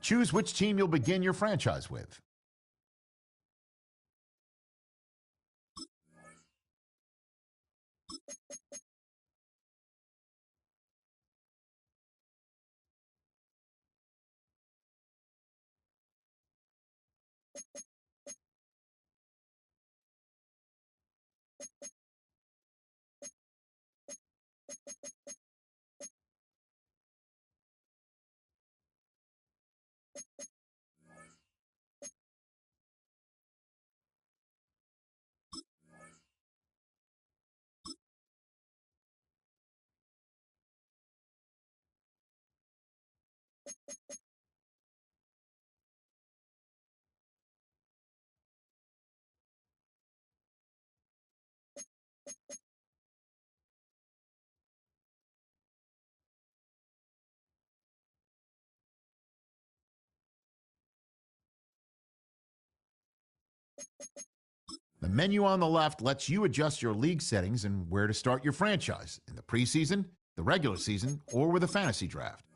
Choose which team you'll begin your franchise with. The menu on the left lets you adjust your league settings and where to start your franchise in the preseason, the regular season, or with a fantasy draft.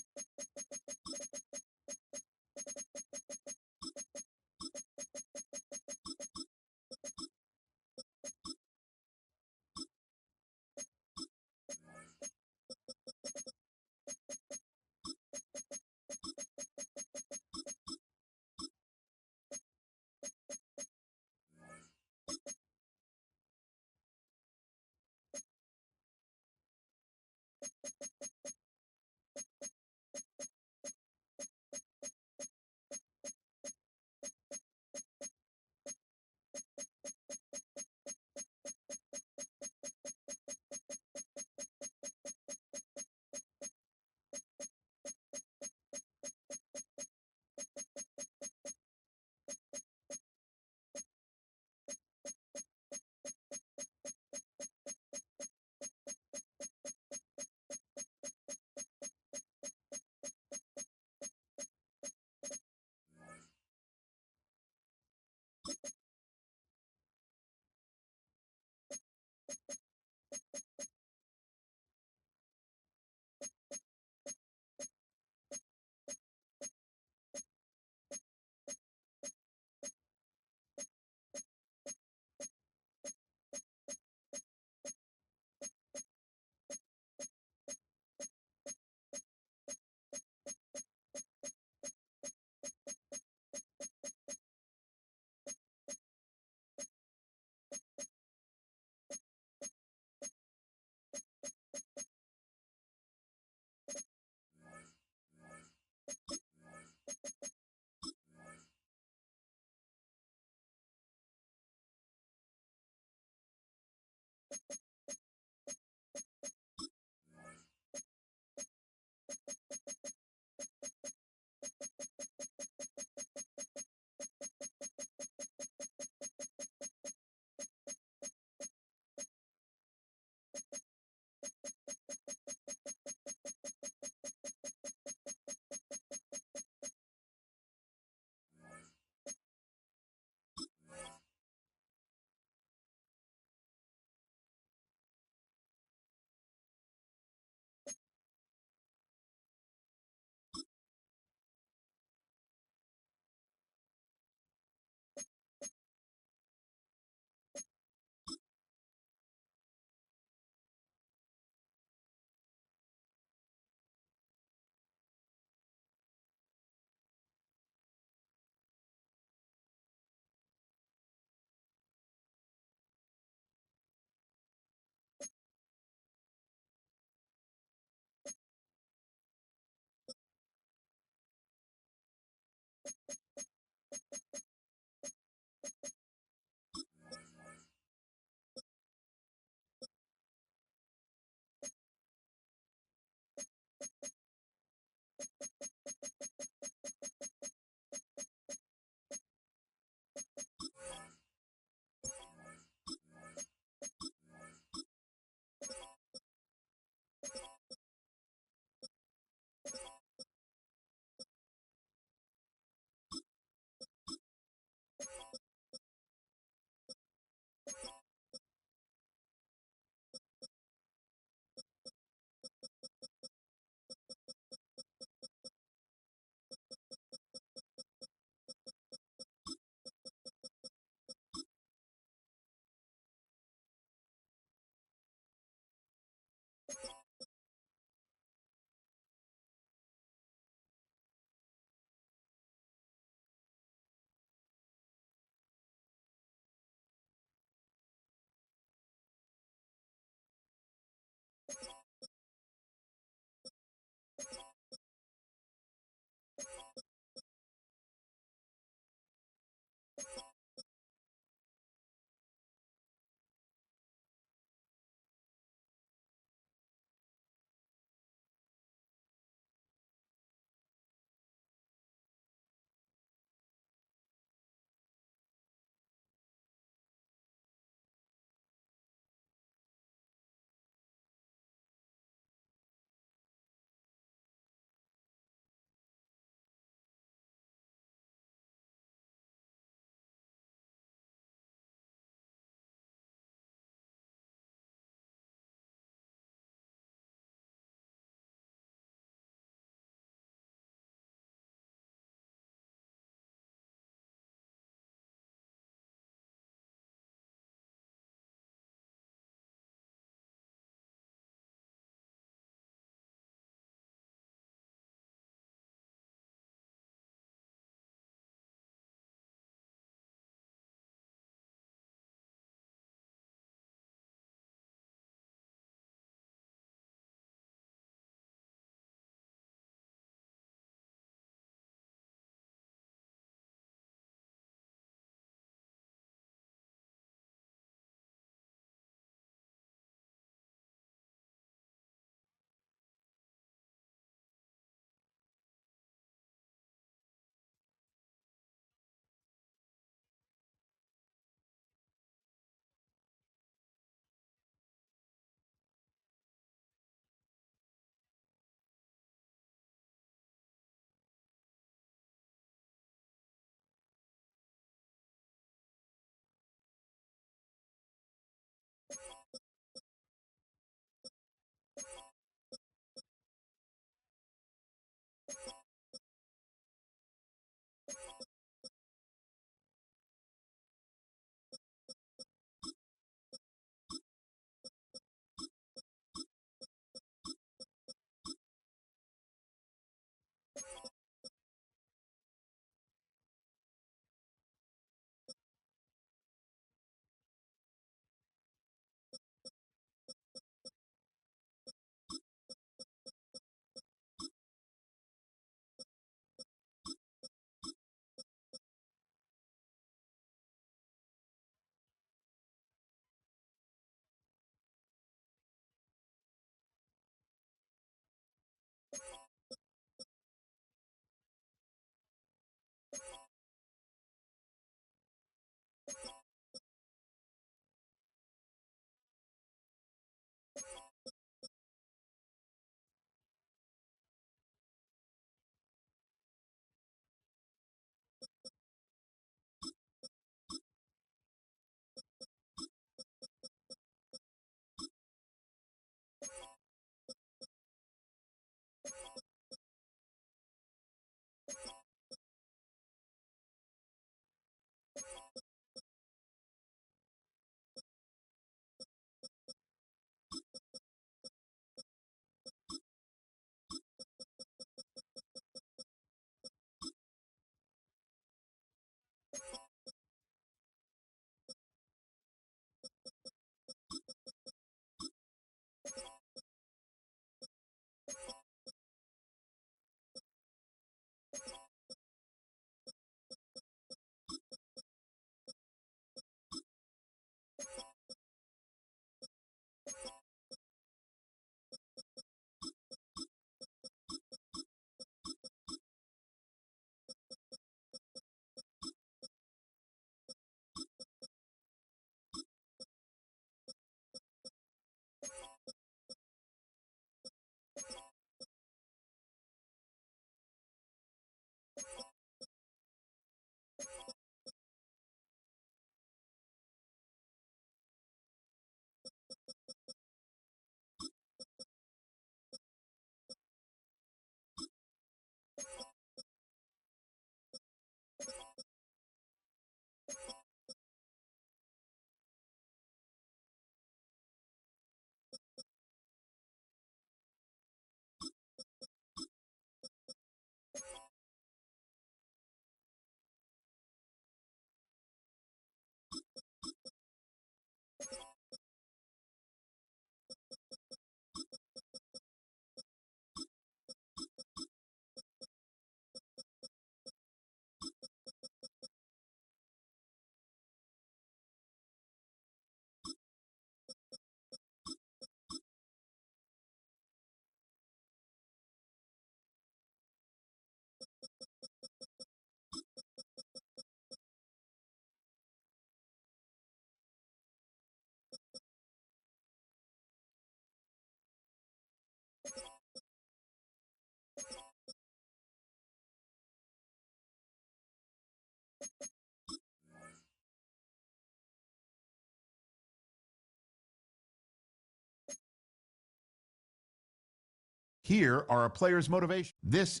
Here are a player's motivation. This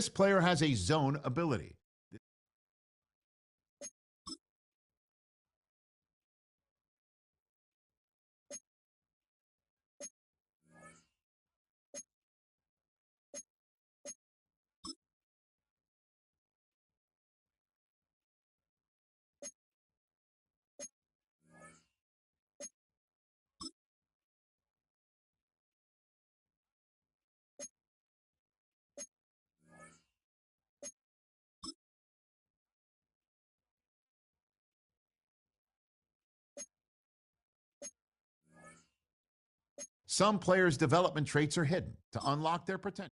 player has a zone ability. Some players' development traits are hidden to unlock their potential.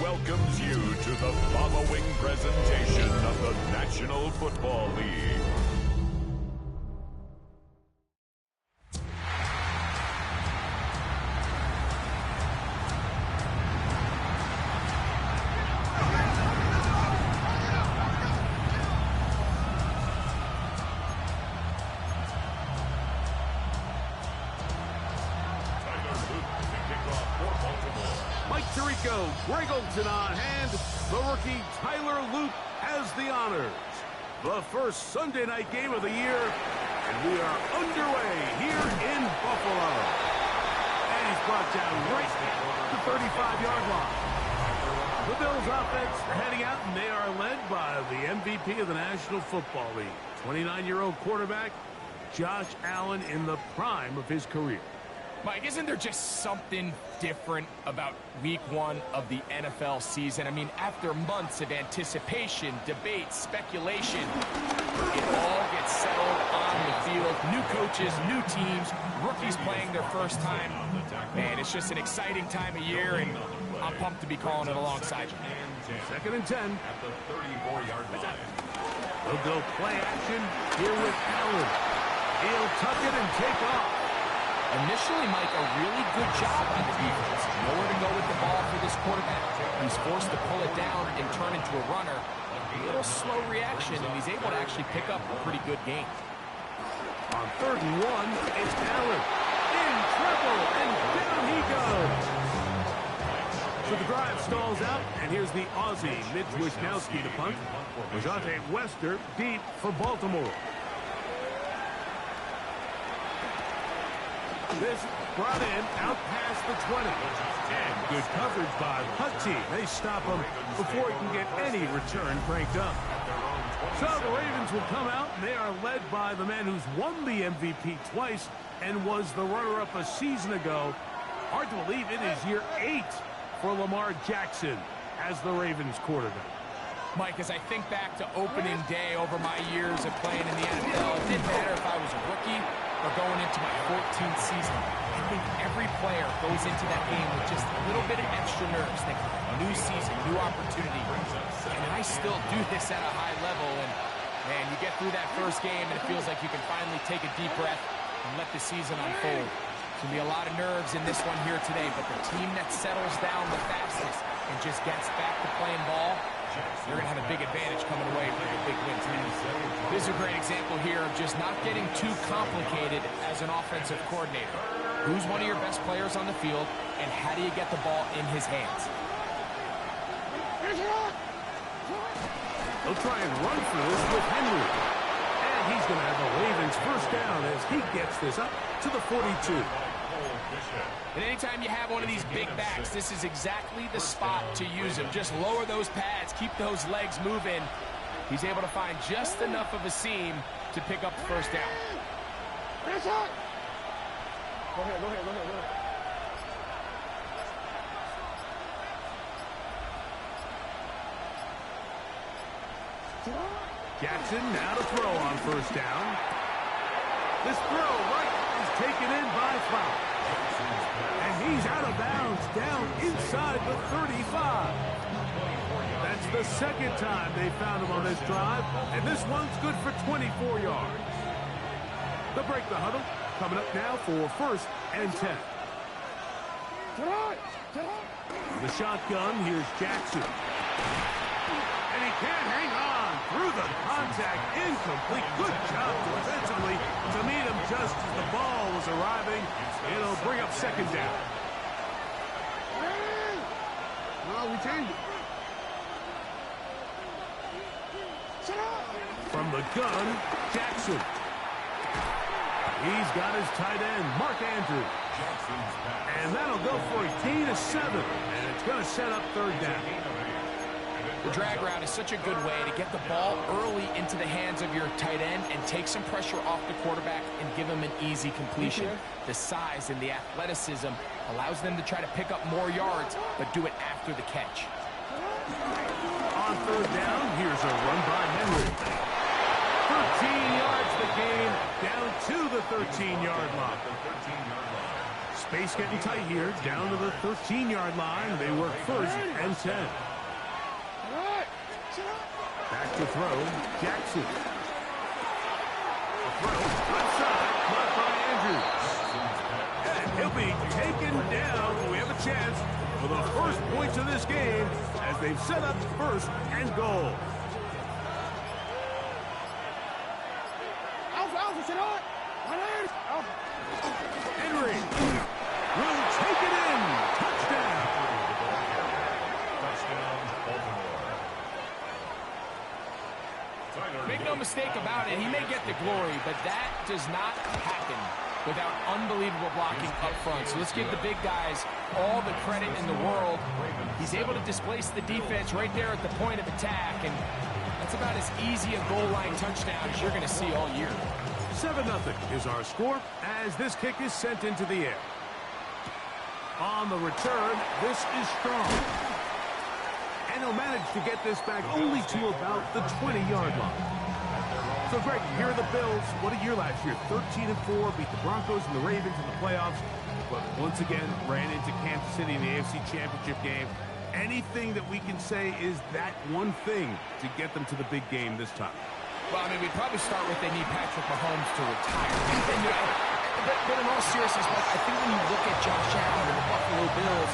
Welcomes you to the following presentation of the National Football League. Greggleton on hand, the rookie Tyler Loop has the honors. The first Sunday night game of the year, and we are underway here in Buffalo. And he's brought down right to the 35-yard line. The Bills offense heading out, and they are led by the MVP of the National Football League, 29-year-old quarterback Josh Allen in the prime of his career. Mike, isn't there just something different about week one of the NFL season? I mean, after months of anticipation, debate, speculation, it all gets settled on the field. New coaches, new teams, rookies playing their first time. Man, it's just an exciting time of year, and I'm pumped to be calling it alongside you. 2nd and 10. At the 34-yard line. They'll go play action here with Allen. He'll tuck it and take off. Initially, Mike, a really good job on the defense. Nowhere to go with the ball for this quarterback. He's forced to pull it down and turn into a runner. A little slow reaction, and he's able to actually pick up a pretty good gain. On 3rd and 1, it's Allen. In trouble, and down he goes. So the drive stalls out, and here's the Aussie, Mitch Wisnowski to punt. Rajante Wester deep for Baltimore. This brought in out past the 20. And good coverage by the punt team. They stop him before he can get any return cranked up. So the Ravens will come out, and they are led by the man who's won the MVP twice and was the runner-up a season ago. Hard to believe it is year 8 for Lamar Jackson as the Ravens quarterback. Mike, as I think back to opening day over my years of playing in the NFL, it didn't matter if I was a rookie or going into my 14th season. I think every player goes into that game with just a little bit of extra nerves, thinking new season, new opportunity. And I still do this at a high level, and man, you get through that first game and it feels like you can finally take a deep breath and let the season unfold. There's going to be a lot of nerves in this one here today, but the team that settles down the fastest and just gets back to playing ball, they're going to have a big advantage coming away from a big win today. This is a great example here of just not getting too complicated as an offensive coordinator. Who's one of your best players on the field, and how do you get the ball in his hands? They'll try and run for this with Henry. And he's going to have the Ravens first down as he gets this up to the 42. And anytime you have one of these big backs, this is exactly the spot to use him. Just lower those pads, keep those legs moving. He's able to find just enough of a seam to pick up the first down. Go ahead. Jackson now to throw on first down. This throw right is taken in by Flower. And he's out of bounds down inside the 35. That's the second time they found him on this drive, and this one's good for 24 yards. They'll break the huddle. Coming up now for 1st and 10. The shotgun, here's Jackson. And he can't hang on through the contact. Incomplete. Good job defensively to meet him just as the ball was arriving. It'll bring up 2nd down. No, we changed it. From the gun, Jackson. He's got his tight end, Mark Andrews. And that'll go for a gain of 7. And it's going to set up 3rd down. The drag route is such a good way to get the ball early into the hands of your tight end and take some pressure off the quarterback and give him an easy completion. The size and the athleticism allows them to try to pick up more yards, but do it after the catch. On 3rd down, here's a run by Henry. 13 yards the gain, down to the 13-yard line. Space getting tight here, down to the 13-yard line. They work 1st and 10. Back to throw, Jackson. A throw, left side, caught by Andrews. And he'll be taken down. We have a chance for the first points of this game as they've set up 1st and goal. Henry will take it in. Touchdown. Make no mistake about it, he may get the glory, but that does not happen without unbelievable blocking up front. So let's give the big guys all the credit in the world. He's able to displace the defense right there at the point of attack, and that's about as easy a goal line touchdown as you're going to see all year. 7-0 is our score as this kick is sent into the air. On the return, this is strong. And he'll manage to get this back only to about the 20-yard line. So, Greg, here are the Bills. What a year last year. 13-4, beat the Broncos and the Ravens in the playoffs. But once again, ran into Kansas City in the AFC Championship game. Anything that we can say is that one thing to get them to the big game this time? Well, I mean, we'd probably start with they need Patrick Mahomes to retire. But in all seriousness, Mike, I think when you look at Josh Allen and the Buffalo Bills,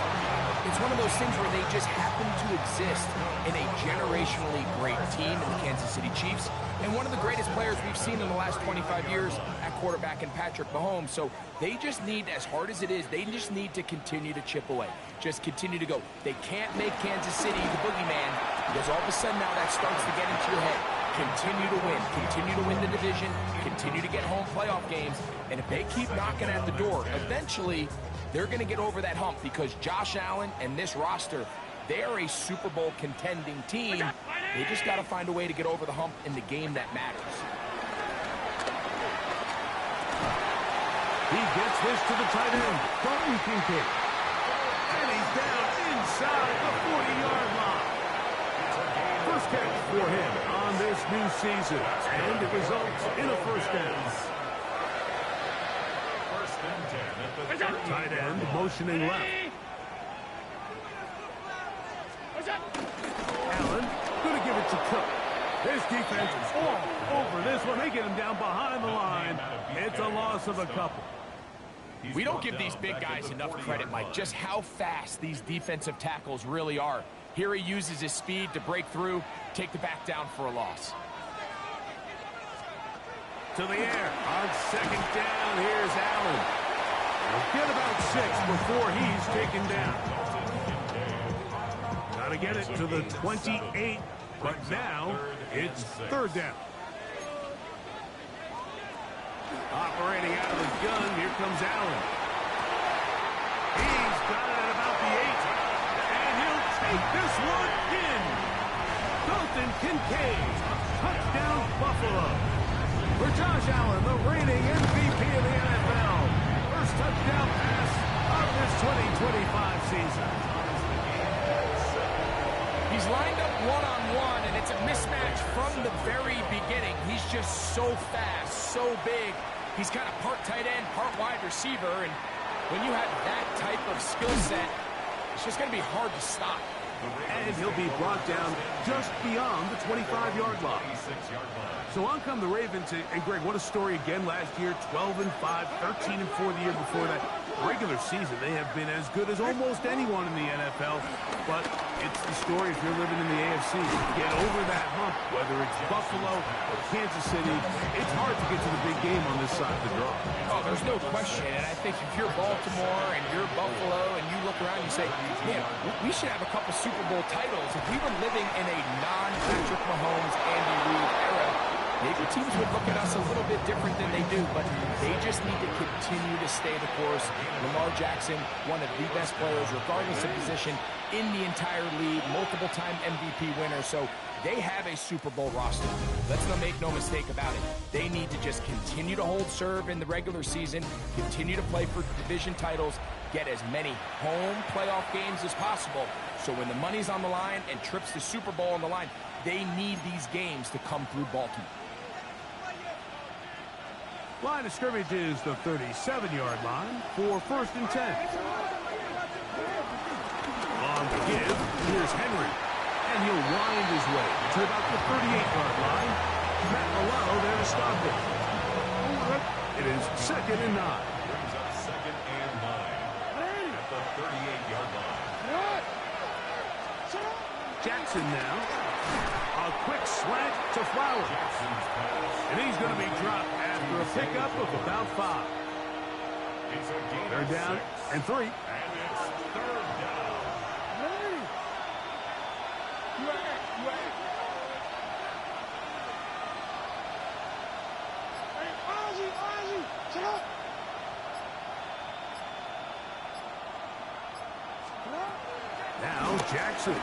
it's one of those things where they just happen to exist in a generationally great team in the Kansas City Chiefs, and one of the greatest players we've seen in the last 25 years at quarterback in Patrick Mahomes. So they just need, as hard as it is, they just need to continue to chip away. Just continue to go. They can't make Kansas City the boogeyman, because all of a sudden now that starts to get into your head. Continue to win the division, continue to get home playoff games, and if they keep knocking at the door, eventually they're going to get over that hump, because Josh Allen and this roster, they are a Super Bowl contending team. They just got to find a way to get over the hump in the game that matters. He gets this to the tight end, Dalton Kincaid. And he's down inside the 40-yard line. First catch for him on this new season, and it results in a first down. First and 10 at the Tight end motioning left. Allen going to give it to Cook. This defense is all over this one. They get him down behind the line. It's a loss of a couple. We don't give these big guys enough credit, Mike, just how fast these defensive tackles really are. Here he uses his speed to break through, take the back down for a loss. To the air on second down. Here's Allen. He'll get about 6 before he's taken down. Got to get it to the 28, but now it's third down. Operating out of the gun, here comes Allen. He's got it at about the 8, and he'll take this one in. Dalton Kincaid, touchdown Buffalo. For Josh Allen, the reigning MVP of the NFL. First touchdown pass of this 2025 season. He's lined up one-on-one, and it's a mismatch from the very beginning. He's just so fast, so big. He's kind of part tight end, part wide receiver, and when you have that type of skill set, it's just going to be hard to stop. And he'll be brought down just beyond the 25-yard line. So on come the Ravens, and Greg, what a story again last year, 12-5, 13-4 the year before that. Regular season, they have been as good as almost anyone in the NFL, but it's the story if you're living in the AFC. Get over that hump, whether it's Buffalo or Kansas City. It's hard to get to the big game on this side of the draw. Oh, there's no question, and I think if you're Baltimore and you're Buffalo and you look around and you say, man, we should have a couple Super Bowl titles. If we were living in a non-Patrick Mahomes, Andy Reid era, maybe teams would look at us a little bit different than they do, but they just need to continue to stay the course. Lamar Jackson, one of the best players, regardless of position, in the entire league, multiple-time MVP winner, so they have a Super Bowl roster. Let's not make no mistake about it. They need to just continue to hold serve in the regular season, continue to play for division titles, get as many home playoff games as possible, so when the money's on the line and trips to Super Bowl on the line, they need these games to come through Baltimore. Line of scrimmage is the 37-yard line for first and 10. On the give, here's Henry. And he'll wind his way to about the 38-yard line. Matt Milano there to stop it. It is second and 9. Brings up second and 9 at the 38-yard line. Jackson now. A quick slant to Flowers. And he's going to be dropped after a pickup of about 5. It's a gain They're of down 6. and 3. And it's third down. Now Jackson.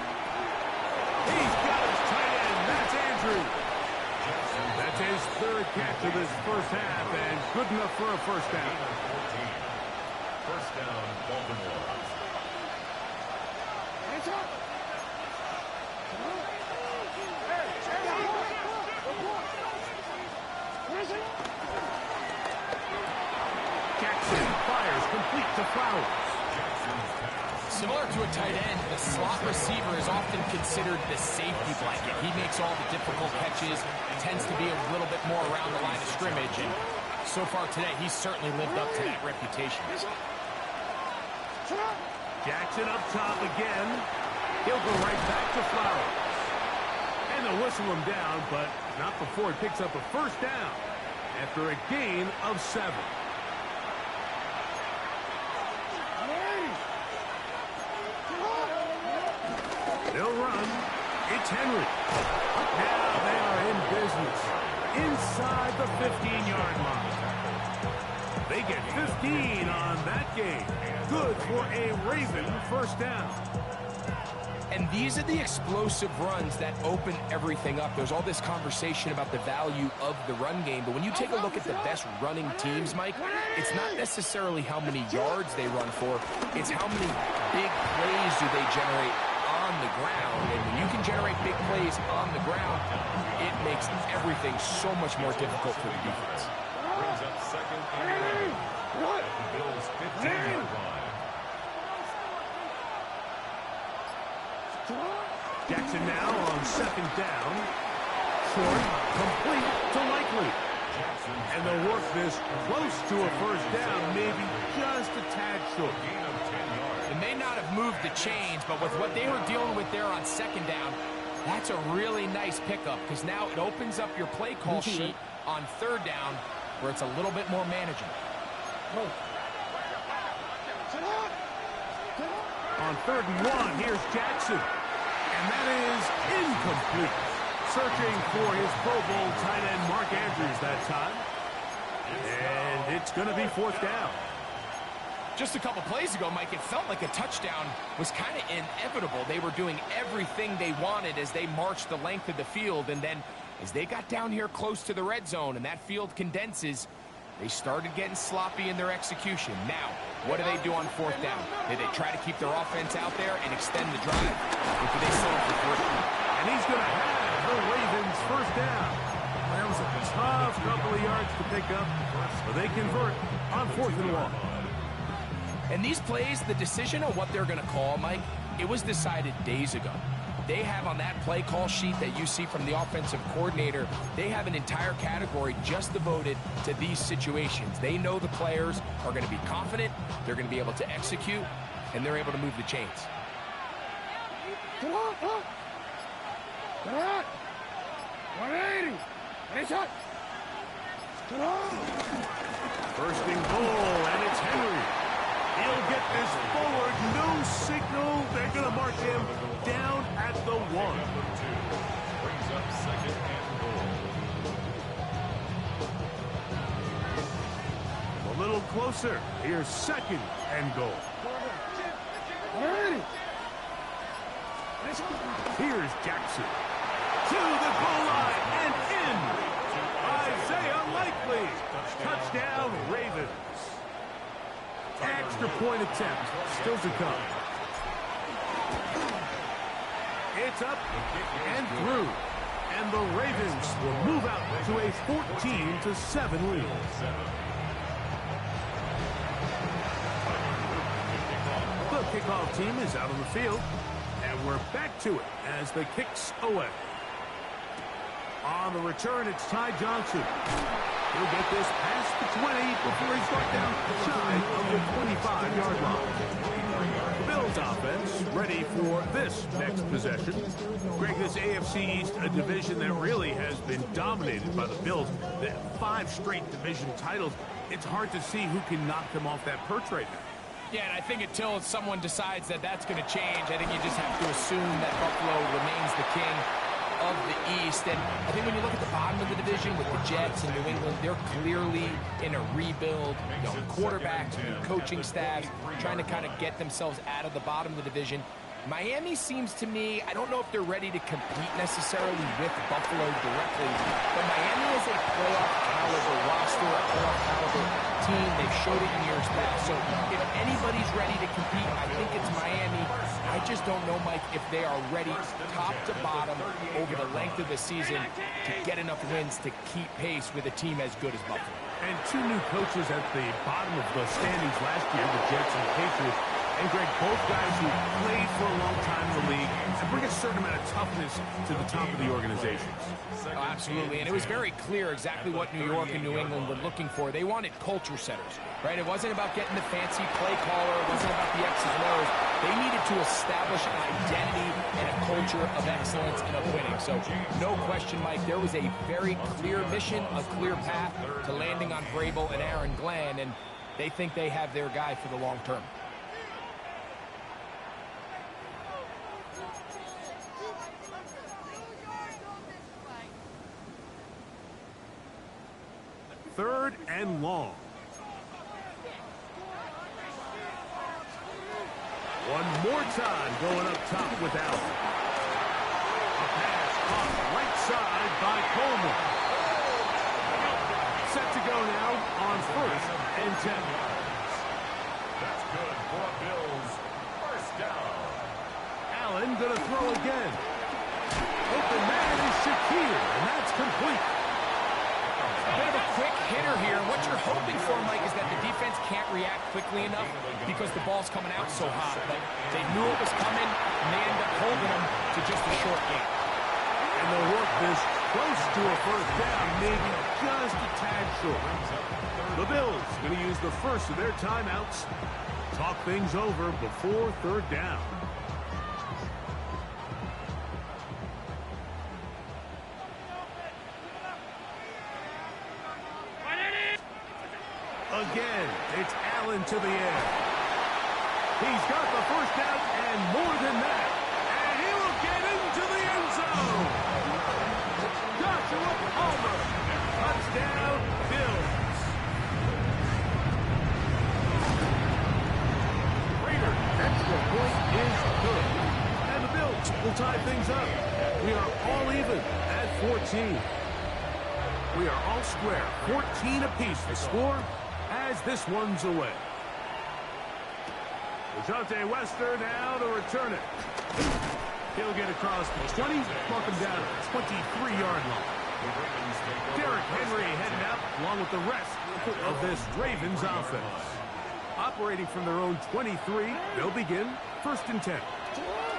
He's got his tight end. That's Andrew. That's his third catch of this first half, and good enough for a first down. First down, Baltimore. Jackson fires complete to Flowers. Similar to a tight end, the slot receiver is often considered the safety blanket. He makes all the difficult catches, tends to be a little bit more around the line of scrimmage, and so far today, he's certainly lived up to that reputation. Jackson up top again. He'll go right back to Flowers. And they'll whistle him down, but not before he picks up a first down after a gain of 7. They'll run. It's Henry. Now they are in business. Inside the 15-yard line. They get 15 on that game. Good for a Raven first down. And these are the explosive runs that open everything up. There's all this conversation about the value of the run game, but when you take a look at the best running teams, Mike, it's not necessarily how many yards they run for, it's how many big plays do they generate on the ground. And when you can generate big plays on the ground, it makes everything so much more difficult for the defense. Brings up second and 11 at the Bills' 15-yard line. Jackson now on second down. Short, complete to Likely. And they'll work this close to a first down, maybe just a tad short. It may not have moved the chains, but with what they were dealing with there on second down, that's a really nice pickup because now it opens up your play call sheet on third down where it's a little bit more manageable. On 3rd and 1, here's Jackson. And that is incomplete. Searching for his Pro Bowl tight end Mark Andrews that time. And it's going to be 4th down. Just a couple plays ago, Mike, it felt like a touchdown was kind of inevitable. They were doing everything they wanted as they marched the length of the field. And then as they got down here close to the red zone and that field condenses, they started getting sloppy in their execution. Now, what do they do on 4th down? Do they try to keep their offense out there and extend the drive? Or do they settle for 3rd? And he's going to have the Ravens first down. That was a tough couple of yards to pick up, but they convert on 4th and 1. And these plays, the decision on what they're going to call, Mike, it was decided days ago. They have on that play call sheet that you see from the offensive coordinator, they have an entire category just devoted to these situations. They know the players are going to be confident, they're going to be able to execute, and they're able to move the chains. Come on. 180. First and goal, and it's Henry. He'll get this forward. No signal. They're going to mark him down at the 1. Brings up second and goal. A little closer. Here's 2nd and goal. Here's Jackson. To the goal line and in. Isaiah Likely. Touchdown, Ravens. Extra point attempt. Still to come. It's up and through. And the Ravens will move out to a 14-7 lead. The kickoff team is out on the field. And we're back to it as the kick's away. On the return, it's Ty Johnson. He'll get this past the 20 before he's brought down shy of the 25-yard line. The Bills offense ready for this next possession. Greg, this AFC East, a division that really has been dominated by the Bills. They have 5 straight division titles. It's hard to see who can knock them off that perch right now. Yeah, and I think until someone decides that that's going to change, I think you just have to assume that Buffalo remains the king of the East. And I think when you look at the bottom of the division with the Jets and New England, they're clearly in a rebuild. Quarterbacks, new coaching staffs, trying to kind of get themselves out of the bottom of the division. Miami seems to me, I don't know if they're ready to compete necessarily with Buffalo directly, but Miami is a playoff caliber roster, a playoff caliber team. They've showed it in years past. So if anybody's ready to compete, I think it's Miami. I just don't know, Mike, if they are ready top to bottom over the length of the season to get enough wins to keep pace with a team as good as Buffalo. And two new coaches at the bottom of the standings last year, the Jets and the Patriots. And, Greg, both guys who played for a long time in the league and bring a certain amount of toughness to the top of the organizations. Oh, absolutely, and it was very clear exactly what New York and New England were looking for. They wanted culture setters, right? It wasn't about getting the fancy play caller. It wasn't about the X's and O's. They needed to establish an identity and a culture of excellence and of winning. So, no question, Mike, there was a very clear mission, a clear path to landing on Vrabel and Aaron Glenn, and they think they have their guy for the long term. Third and long. One more time going up top with Allen. A pass caught right side by Coleman. Set to go now on 1st and 10. That's good for Bills. First down. Allen going to throw again. Open man is Shakir, and that's complete. A bit of a quick hitter here. What you're hoping for, Mike, is that the defense can't react quickly enough because the ball's coming out so hot. But they knew it was coming, and they end up holding them to just a short game. And they'll work this close to a first down, maybe just a tad short. The Bills going to use the first of their timeouts. Talk things over before 3rd down. Again, it's Allen to the air. He's got the first down and more than that. And he will get into the end zone. Joshua Palmer. Touchdown, Bills. Raiders, extra point is good. And the Bills will tie things up. We are all even at 14. We are all square. 14 apiece the score as this one's away. DeJounte Wester now to return it. He'll get across the 20, mark him down at 23-yard line. Derrick Henry heading out along with the rest of this Ravens offense. Operating from their own 23, they'll begin 1st and 10.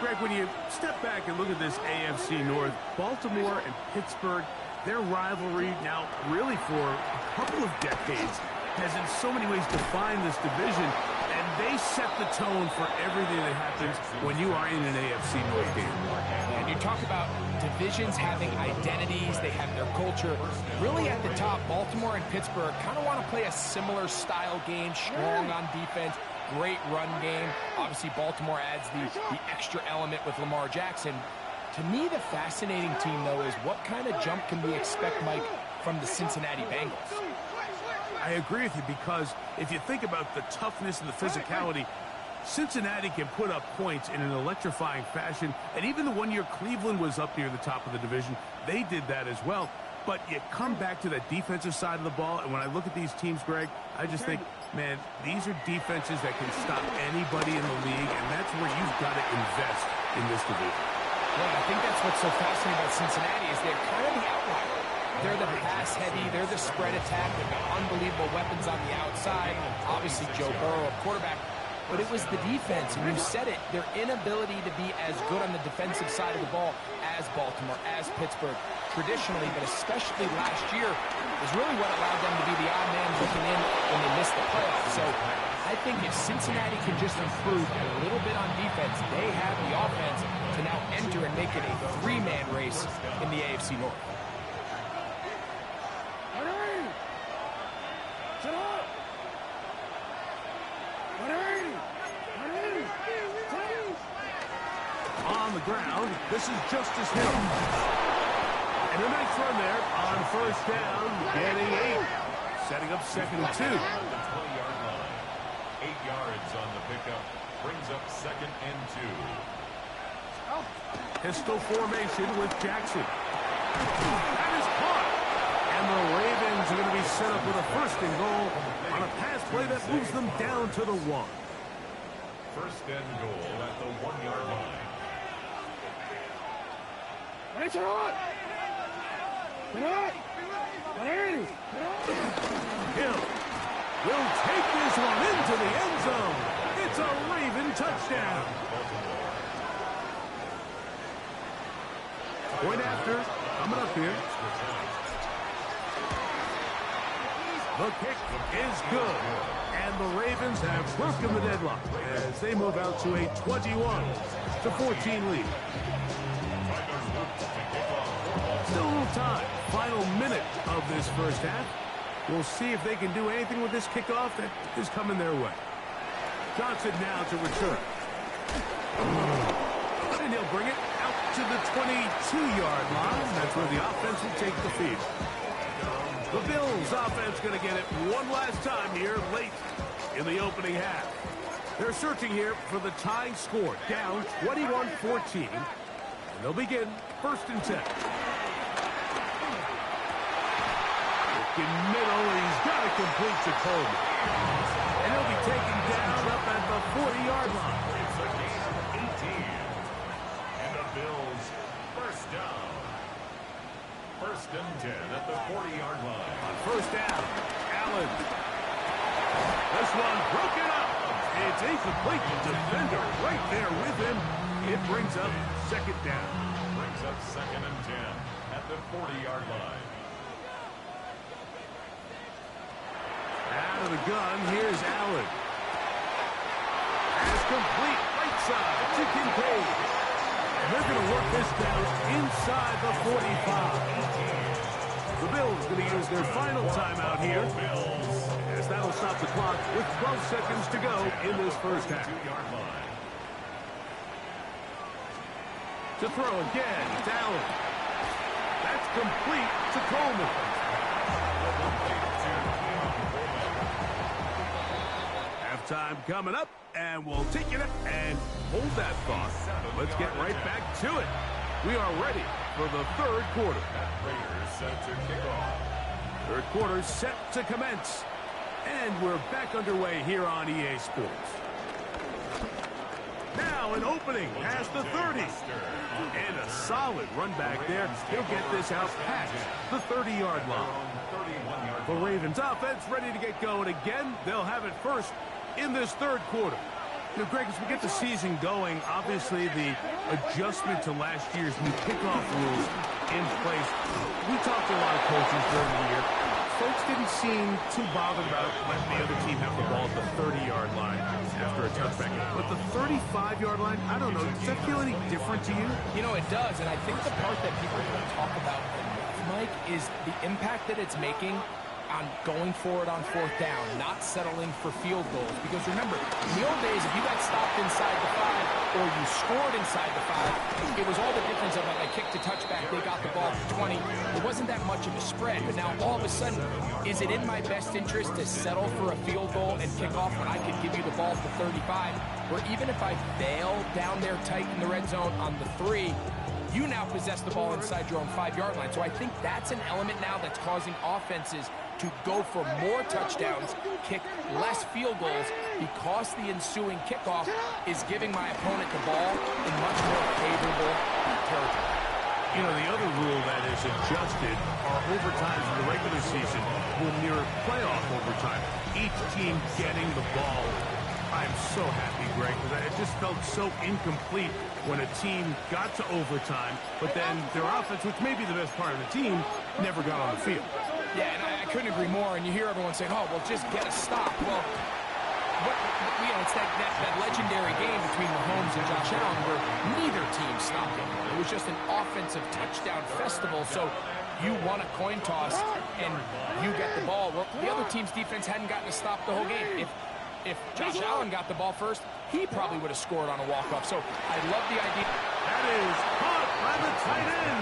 Greg, when you step back and look at this AFC North, Baltimore and Pittsburgh, their rivalry now really for a couple of decades has in so many ways defined this division, and they set the tone for everything that happens when you are in an AFC North game. And you talk about divisions having identities, they have their culture. Really at the top, Baltimore and Pittsburgh kind of want to play a similar style game, strong on defense, great run game. Obviously, Baltimore adds the extra element with Lamar Jackson. To me, the fascinating team, though, is what kind of jump can we expect, Mike, from the Cincinnati Bengals? I agree with you, because if you think about the toughness and the physicality, Cincinnati can put up points in an electrifying fashion. And even the one year Cleveland was up near the top of the division, they did that as well. But you come back to that defensive side of the ball, and when I look at these teams, Greg, I just think, man, these are defenses that can stop anybody in the league, and that's where you've got to invest in this division. Yeah, I think that's what's so fascinating about Cincinnati is they're kind of the outlier. They're the pass heavy, they're the spread attack, they've got unbelievable weapons on the outside. Obviously, Joe Burrow, a quarterback. But it was the defense, and you said it, their inability to be as good on the defensive side of the ball as Baltimore, as Pittsburgh, traditionally, but especially last year, is really what allowed them to be the odd man looking in when they missed the playoffs. So I think if Cincinnati can just improve a little bit on defense, they have the offense to now enter and make it a three-man race in the AFC North. On the ground, this is Justice Hill. And a nice run there on first down, getting 8. Setting up 2nd and 2. 20-yard line. 8 yards on the pickup. Brings up 2nd and 2. Pistol formation with Jackson. That is caught. And the Ravens are going to be set up with a first and goal on a pass play that moves them down to the 1. First and goal at the 1-yard line. Hill will take this one into the end zone. It's a Raven touchdown. Point after, coming up here. The kick is good. And the Ravens have broken the deadlock as they move out to a 21-14 lead. Still a little time. Final minute of this first half. We'll see if they can do anything with this kickoff that is coming their way. Johnson now to return. And he'll bring it out to the 22-yard line. That's where the offense will take the field. The Bills offense going to get it one last time here late in the opening half. They're searching here for the tying score. Down 21-14. And they'll begin first and 10. In middle, he's got to complete to Coleman. And he'll be taken down up at the 40-yard line. It's a gain of 18. And the Bills first down. First and 10 at the 40-yard line. On first down, Allen. This one broken up. It's incomplete. Defender right there with him. It brings up second down. Brings up second and 10 at the 40-yard line. Out of the gun, here's Allen. Pass complete, right side to Kincaid. And they're going to work this down inside the 45. The Bills going to use their final timeout here, as that'll stop the clock with 12 seconds to go in this first half. 2-yard line. To throw again, it's Allen. That's complete to Coleman. Halftime coming up, and we'll take it up and hold that thought. Let's get right back to it. We are ready for the third quarter. Raiders set to kick off. Third quarter set to commence. And we're back underway here on EA Sports. Now an opening past the 30. And a solid run back there. He'll get this out past the 30-yard line. The Ravens offense ready to get going again. They'll have it first in this third quarter. You know, Greg, as we get the season going, obviously the adjustment to last year's new kickoff rules in place. We talked to a lot of coaches during the year. Folks didn't seem too bothered about letting the other team have the ball at the 30-yard line after a touchback. But the 35-yard line, I don't know, does that feel any different to you? You know, it does, and I think the part that people don't talk about enough, Mike, is the impact that it's making on going for it on fourth down, not settling for field goals. Because remember, in the old days, if you got stopped inside the 5 or you scored inside the 5, it was all the difference of like I kicked a touchback, they got the ball to 20. It wasn't that much of a spread, but now all of a sudden, is it in my best interest to settle for a field goal and kick off when I could give you the ball at the 35? Or even if I bail down there tight in the red zone on the 3, you now possess the ball inside your own 5-yard line. So I think that's an element now that's causing offenses to go for more touchdowns, kick less field goals, because the ensuing kickoff is giving my opponent the ball in much more favorable territory. You know, the other rule that is adjusted are overtimes in the regular season will mirror playoff overtime. Each team getting the ball. I'm so happy, Greg, because it just felt so incomplete when a team got to overtime, but then their offense, which may be the best part of the team, never got on the field. Yeah, and I couldn't agree more. And you hear everyone saying, oh, well, just get a stop. Well, it's that legendary game between Mahomes and Josh Allen where neither team stopped him. It was just an offensive touchdown festival. So you won a coin toss and you get the ball. Well, the other team's defense hadn't gotten to stop the whole game. If Josh Allen got the ball first, he probably would have scored on a walk-off. So I love the idea. That is caught by the tight end,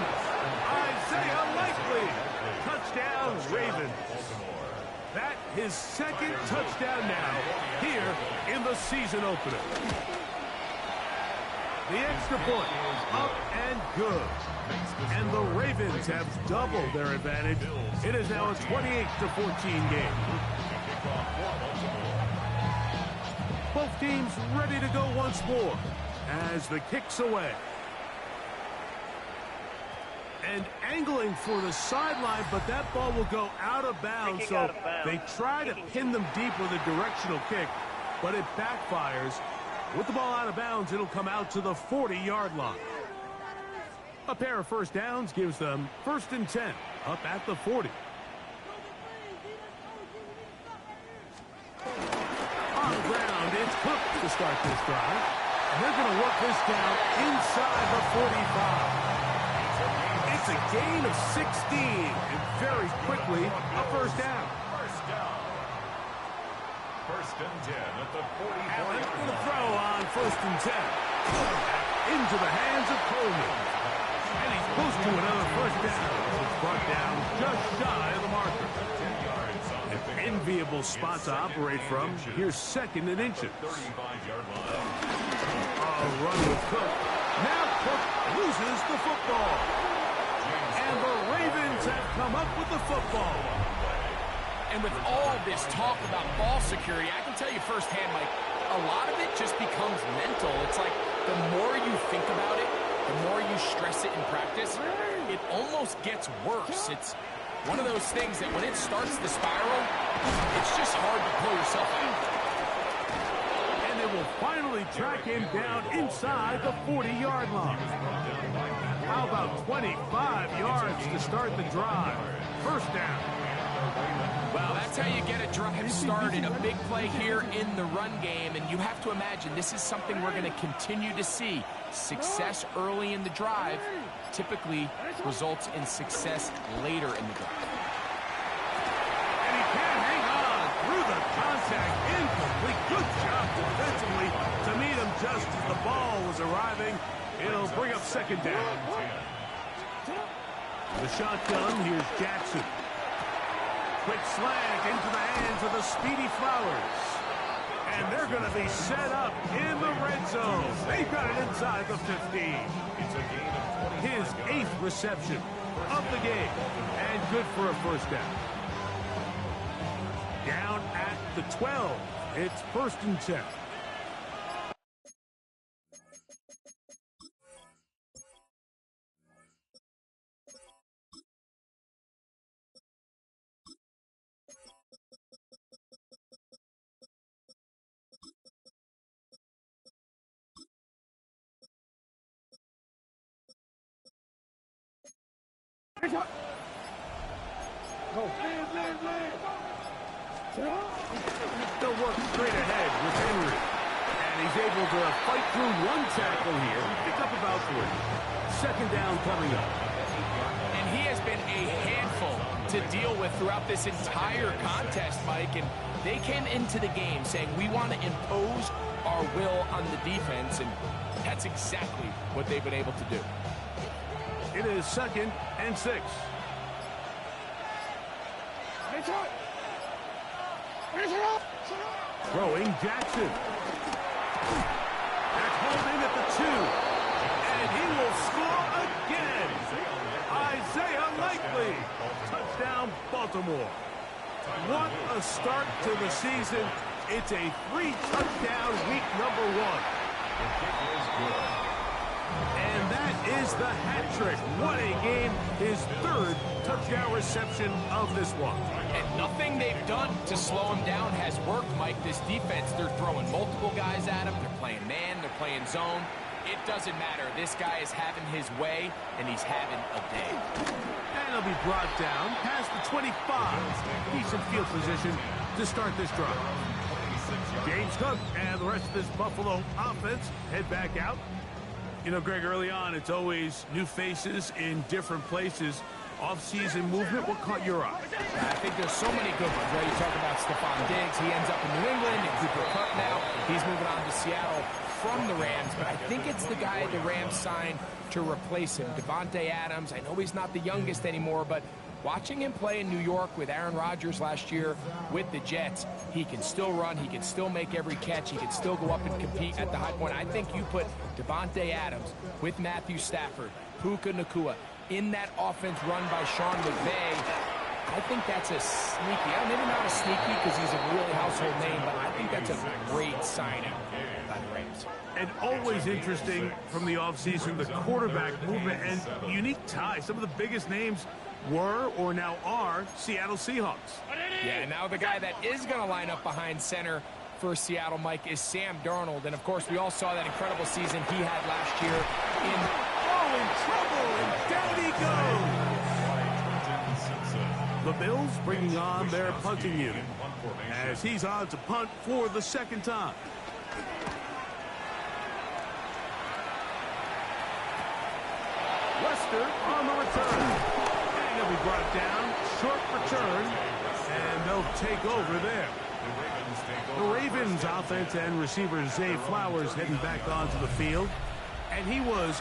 Isaiah Likely. Touchdown, Ravens. That his second touchdown now here in the season opener. The extra point, up and good. And the Ravens have doubled their advantage. It is now a 28-14 game. Both teams ready to go once more as the kick's away. And angling for the sideline, but that ball will go out of bounds. So they try to pin them deep with a directional kick, but it backfires. With the ball out of bounds, it'll come out to the 40-yard line. A pair of first downs gives them 1st and 10, up at the 40. On the ground, it's Cook to start this drive. And they're going to work this down inside the 45. It's a gain of 16, and very quickly, a first down. First and 10 at the 44. Allen for the throw on 1st and 10. Into the hands of Coleman. And he's close to another first down. It's brought down just shy of the marker. An enviable spot to operate from. Here's 2nd and inches. 35-yard line. A run with Cook. Now Cook loses the football. And the Ravens have come up with the football. And with all this talk about ball security, I can tell you firsthand, Mike, a lot of it just becomes mental. It's like the more you think about it, the more you stress it in practice, it almost gets worse. It's one of those things that when it starts the spiral, it's just hard to pull yourself out. And they will finally track him down inside the 40-yard line. How about 25 yards to start the drive? First down. Well, that's how you get a drive started. A big play here in the run game, and you have to imagine this is something we're going to continue to see. Success early in the drive typically results in success later in the drive. And he can't hang on through the contact. Incomplete. Good job defensively to meet him just as the ball was arriving. It'll bring up 2nd down. The shotgun, here's Jackson. Quick slant into the hands of the speedy Flowers. And they're going to be set up in the red zone. They've got it inside the 15. It's a gain of 20. His 8th reception of the game. And good for a first down. Down at the 12. It's 1st and 10. They'll work straight ahead with Henry. And he's able to fight through one tackle here. Pick up about 3. 2nd down coming up. And he has been a handful to deal with throughout this entire contest, Mike. And they came into the game saying, we want to impose our will on the defense. And that's exactly what they've been able to do. It is 2nd and 6. Throwing Jackson. That's holding at the 2. And he will score again. Isaiah Likely. Touchdown, Baltimore. What a start to the season. It's a 3-touchdown week number 1. And that is the hat trick. What a game. His 3rd touchdown reception of this one. And nothing they've done to slow him down has worked, Mike. This defense, they're throwing multiple guys at him. They're playing man. They're playing zone. It doesn't matter. This guy is having his way, and he's having a day. And he'll be brought down past the 25. Decent field position to start this drive. James Cook and the rest of this Buffalo offense head back out. You know, Greg, early on, it's always new faces in different places. Off-season movement, what caught your eye? I think there's so many good ones, right? You talk about Stephon Diggs. He ends up in New England, and Cooper Kupp now. He's moving on to Seattle from the Rams, but I think it's the guy the Rams signed to replace him, Devontae Adams. I know he's not the youngest anymore, but watching him play in New York with Aaron Rodgers last year with the Jets, he can still run, he can still make every catch, he can still go up and compete at the high point. I think you put Devontae Adams with Matthew Stafford, Puka Nacua, in that offense run by Sean McVay. I think that's a sneaky, maybe not a sneaky because he's a really household name, but I think that's a great signing by the Rams. And always interesting from the offseason, the quarterback movement and unique ties. Some of the biggest names were or now are Seattle Seahawks. Yeah, now the guy that is going to line up behind center for Seattle, Mike, is Sam Darnold. And, of course, we all saw that incredible season he had last year in trouble, and down he goes. The Bills bringing on their punting unit as he's on to punt for the second time. Lester on the return. And he'll be brought down. Short return. And they'll take over there. The Ravens offense and receiver Zay Flowers heading back onto the field. And he was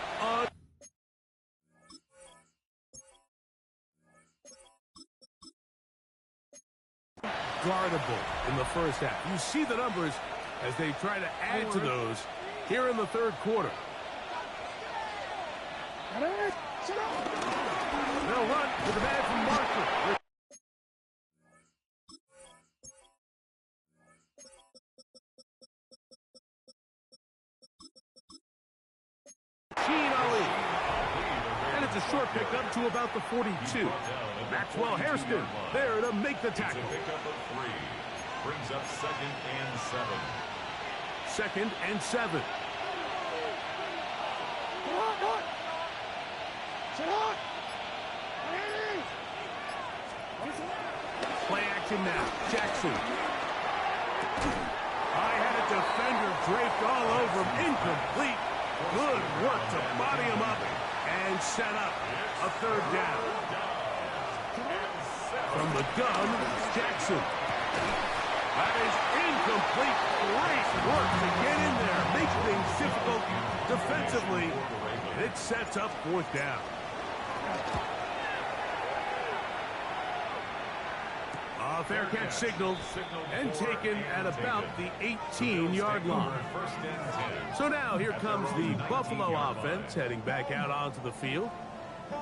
guardable in the first half. You see the numbers as they try to add to those here in the third quarter. They'll run with the man from Marshall. And it's a short pickup to about the 42. Maxwell Hairston there to make the tackle. Pickup of 3. Brings up 2nd and 7. 2nd and 7. Play action now. Jackson. I had a defender draped all over him. Incomplete. Good work to body him up and set up a third down. From the gun, Jackson. That is incomplete. Great work to get in there. Make things difficult defensively. And it sets up 4th down. A fair catch signaled and taken at about the 18-yard line. So now here comes the Buffalo offense heading back out onto the field.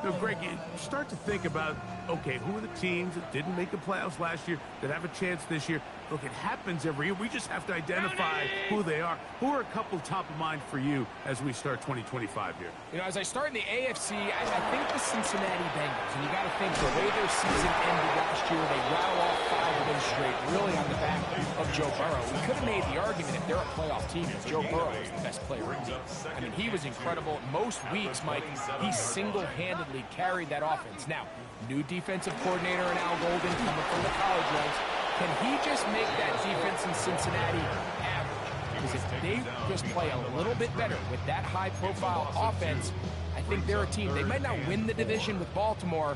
Now, Greg, you start to think about, okay, who are the teams that didn't make the playoffs last year that have a chance this year? Look, it happens every year. We just have to identify who they are. Who are a couple top of mind for you as we start 2025 here? You know, as I start in the AFC, I think the Cincinnati Bengals. And you got to think the way their season ended last year, they rattle off 5 wins straight, really on the back of Joe Burrow. We could have made the argument if they're a playoff team that Joe Burrow is the best player in the team. I mean, he was incredible. Most weeks, Mike, he single-handedly carried that offense. Now, new defensive coordinator in Al Golden coming from the college ranks. Can he just make that defense in Cincinnati average? Because if they just play a little bit better with that high-profile offense, I think they're a team. They might not win the division with Baltimore,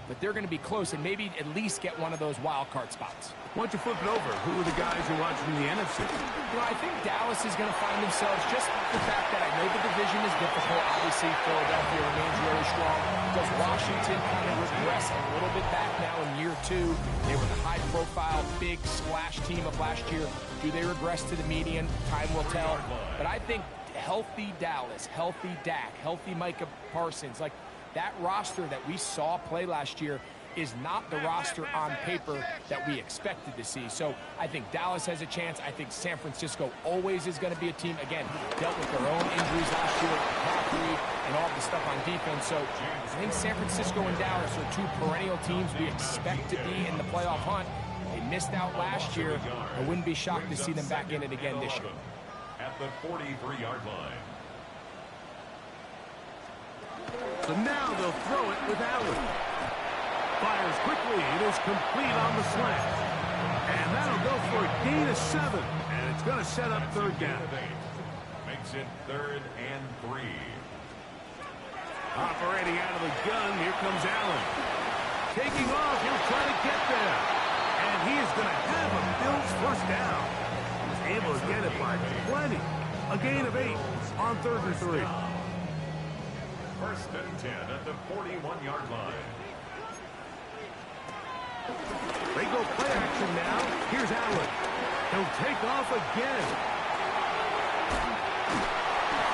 but they're going to be close and maybe at least get one of those wild card spots. Why don't you flip it over? Who are the guys you're watching in the NFC? You know, I think Dallas is going to find themselves, just the fact that I know the division is difficult. Obviously, Philadelphia remains really strong. Does Washington kind of regress a little bit back now in year 2? They were the high-profile, big splash team of last year. Do they regress to the median? Time will tell. But I think healthy Dallas, healthy Dak, healthy Micah Parsons, like that roster that we saw play last year is not the roster on paper that we expected to see. So I think Dallas has a chance. I think San Francisco always is going to be a team, again, dealt with their own injuries last year, McCaffrey and all the stuff on defense. So I think San Francisco and Dallas are 2 perennial teams we expect to be in the playoff hunt. They missed out last year. I wouldn't be shocked to see them back in it again this year. At the 43-yard line. So now they'll throw it with Allen. Fires quickly. It is complete on the slant. And that'll go for a gain of 7. And it's going to set up 3rd down. Makes it 3rd and 3. Operating out of the gun, here comes Allen. Taking off, he'll try to get there. And he is going to have a Bills 1st down. He's able to get it by plenty. A gain of 8 on 3rd and 3. 1st and 10 at the 41-yard line. They go play action now. Here's Allen. He'll take off again.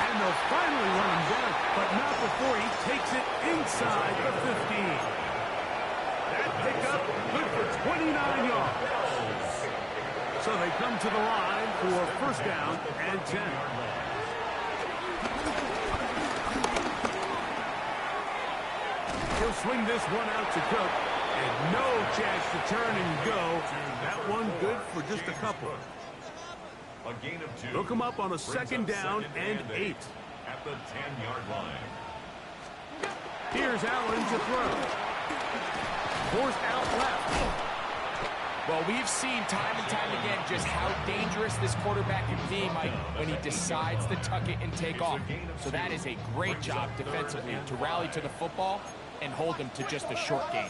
And they'll finally run him down, but not before he takes it inside the 15. That pickup good for 29 yards. So they come to the line for first down and 10. He'll swing this one out to Cook, and no chance to turn and go. That one good for just a couple. A gain of 2. They'll come up on a second down and 8. At the 10-yard line. Here's Allen to throw. Forced out left. Well, we've seen time and time again just how dangerous this quarterback can be, Mike, when he decides to tuck it and take off. So that is a great job defensively to rally to the football and hold him to just a short gain.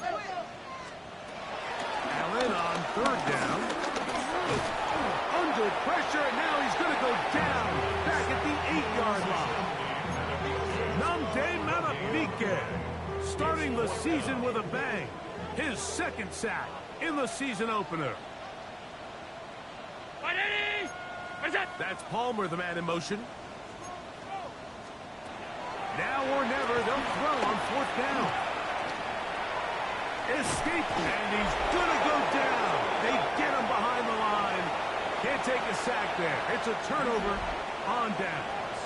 Allen on third down. Under pressure, and now he's going to go down back at the 8-yard line. Namde Manabike starting the season with a bang. His second sack in the season opener. That's Palmer, the man in motion. Now or never, they'll throw on fourth down. Escape, and he's going to go down. They get him behind the line. Can't take a sack there. It's a turnover on downs.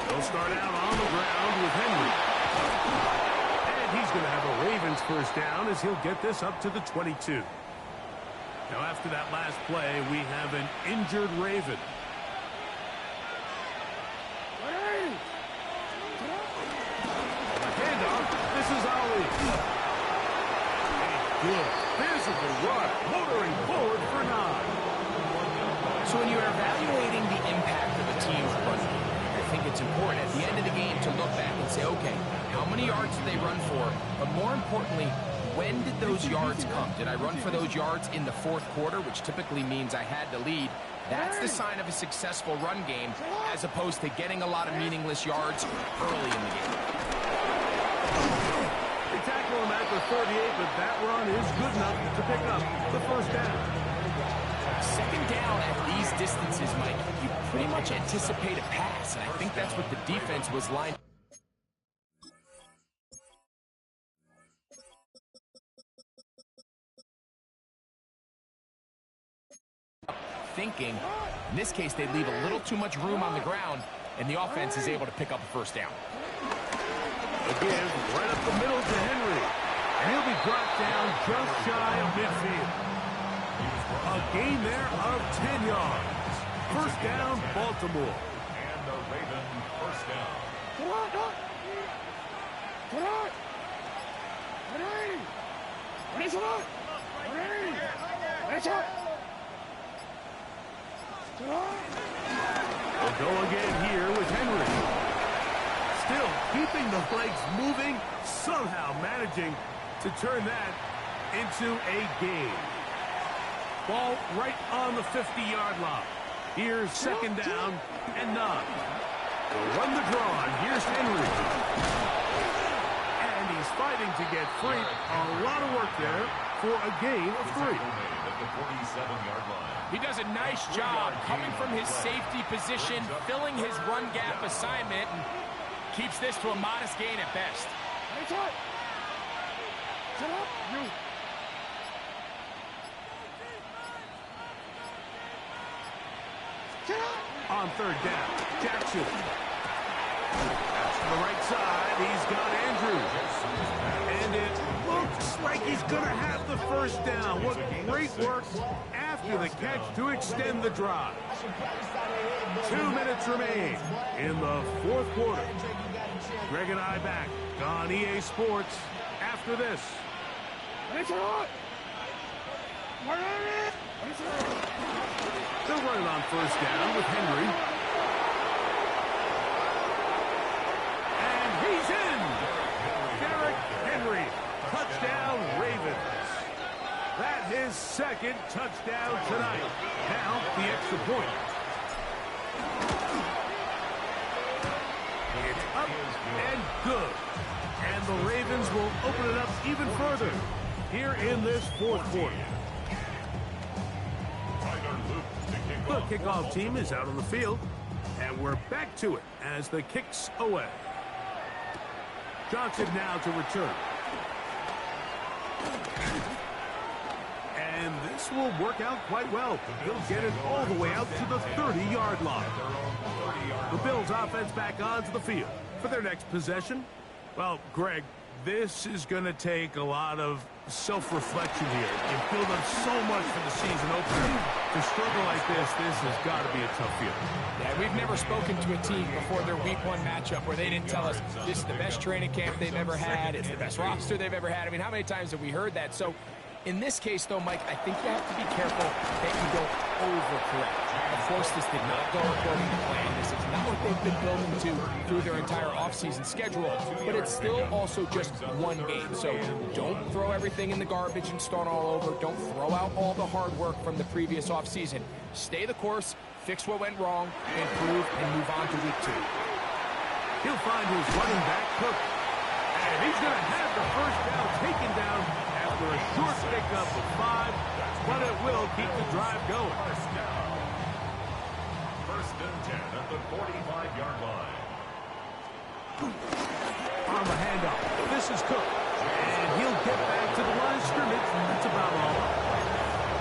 They'll start out on the ground with Henry. And he's going to have a Ravens first down as he'll get this up to the 22. Now after that last play, we have an injured Raven. This is Ali. A good physical run, motoring forward for 9. So when you're evaluating the impact of a team's run game, I think it's important at the end of the game to look back and say, okay, how many yards did they run for? But more importantly, when did those yards come? Did I run for those yards in the fourth quarter, which typically means I had to lead? That's the sign of a successful run game, as opposed to getting a lot of meaningless yards early in the game. They tackle him at the 38, but that run is good enough to pick up the first down. Second down at these distances, Mike, you pretty much anticipate a pass, and I think that's what the defense was lined up. Thinking. In this case, they leave a little too much room on the ground, and the offense is able to pick up a first down. Again, right up the middle to Henry. And he'll be brought down just shy of midfield. A gain there of 10 yards. First down, Baltimore. And the Raven first down. They'll go again here with Henry. Still keeping the legs moving, somehow managing to turn that into a gain. Ball right on the 50-yard line. Here's second down and 9. They'll run the draw, and here's Henry. And he's fighting to get free. A lot of work there for a gain of 3. At the 47-yard line. He does a nice job coming from his safety position, filling his run gap assignment, and keeps this to a modest gain at best. On third down, Jackson. That's to the right side. He's got Andrews. And it looks like he's going to have the first down. What great work after the catch to extend the drive. 2 minutes remain in the fourth quarter. Greg and I back on EA Sports after this. They're running on first down with Henry. And he's in! Derrick Henry. Touchdown, Ravens. That's his second touchdown tonight. Now, the extra point. It's up and good. And the Ravens will open it up even further here in this fourth quarter. The kickoff team is out on the field, and we're back to it as the kick's away. Johnson now to return. And this will work out quite well. He'll get it all the way out to the 30-yard line. The Bills offense back onto the field for their next possession. Well, Greg, this is going to take a lot of self-reflection here. You build up so much for the season opener. To struggle like this has got to be a tough feeling. Yeah, we've never spoken to a team before their week one matchup where they didn't tell us this is the best training camp they've ever had, it's the best roster they've ever had. I mean, how many times have we heard that? So in this case, though, Mike, I think you have to be careful that you don't overcorrect. Of course, this did not go according to plan. This is not what they've been building to through their entire offseason schedule, but it's still also just one game. So don't throw everything in the garbage and start all over. Don't throw out all the hard work from the previous offseason. Stay the course, fix what went wrong, improve, and move on to week 2. He'll find his running back, Cook. And he's going to have the first down taken down after a short pickup of 5, but it will keep the drive going. First and 10 at the 45-yard line. On the handoff, this is Cook. And he'll get back to the line of scrimmage. That's about all.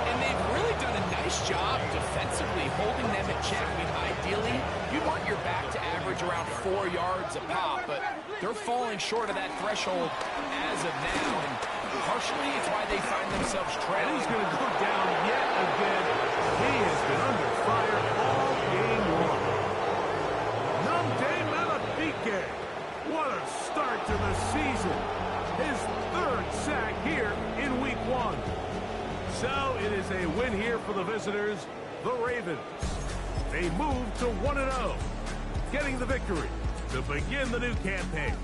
And they've really done a nice job defensively holding them in check. I mean, ideally, you want your back to average around 4 yards a pop, but they're falling short of that threshold as of now. And partially, it's why they find themselves trailing. And he's going to go down yet again. He has been under fire all game long. Namde Malabike. What a start to the season. His 3rd sack here in week 1. So it is a win here for the visitors, the Ravens. They move to 1-0, getting the victory to begin the new campaign.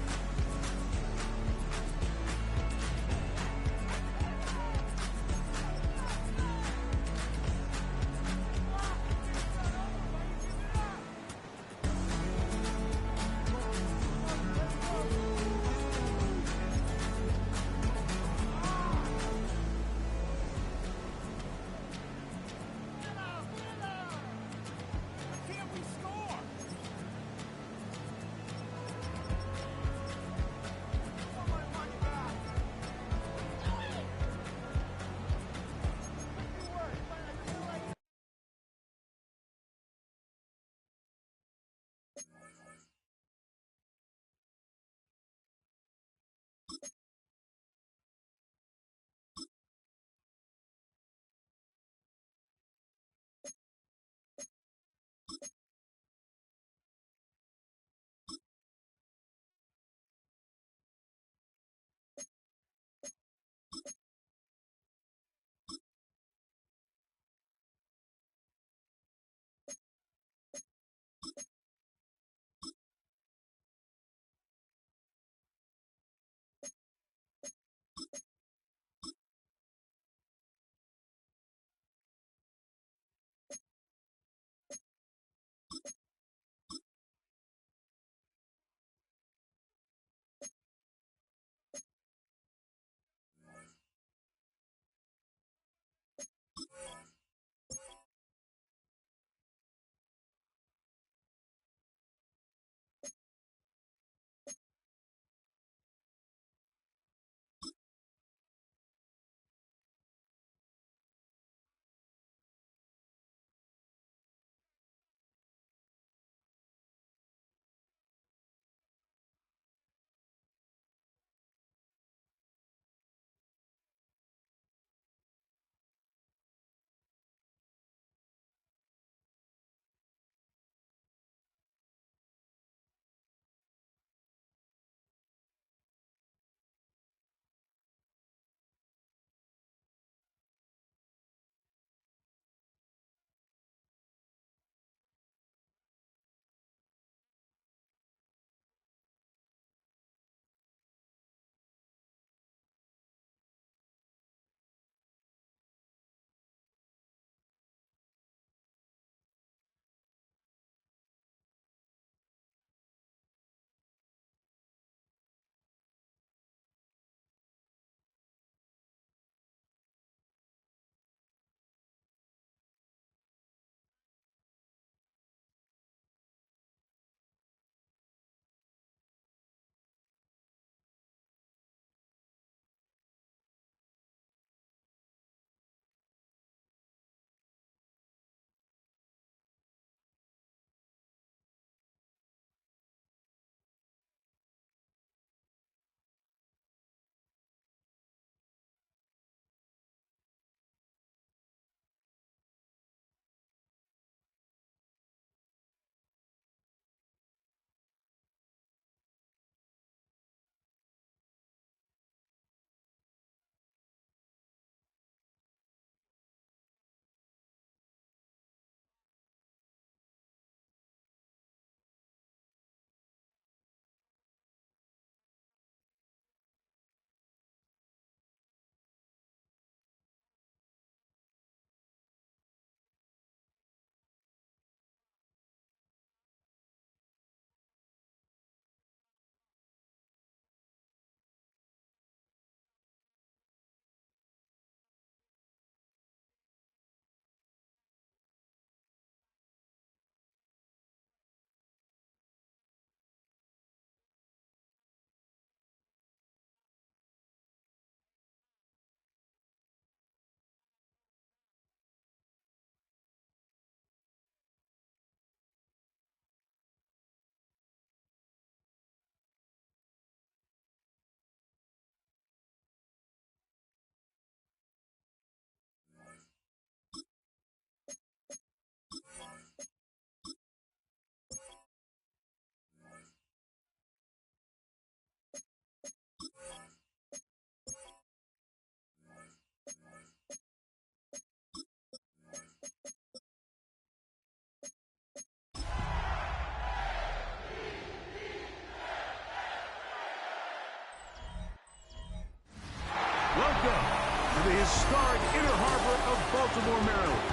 historic Inner Harbor of Baltimore, Maryland.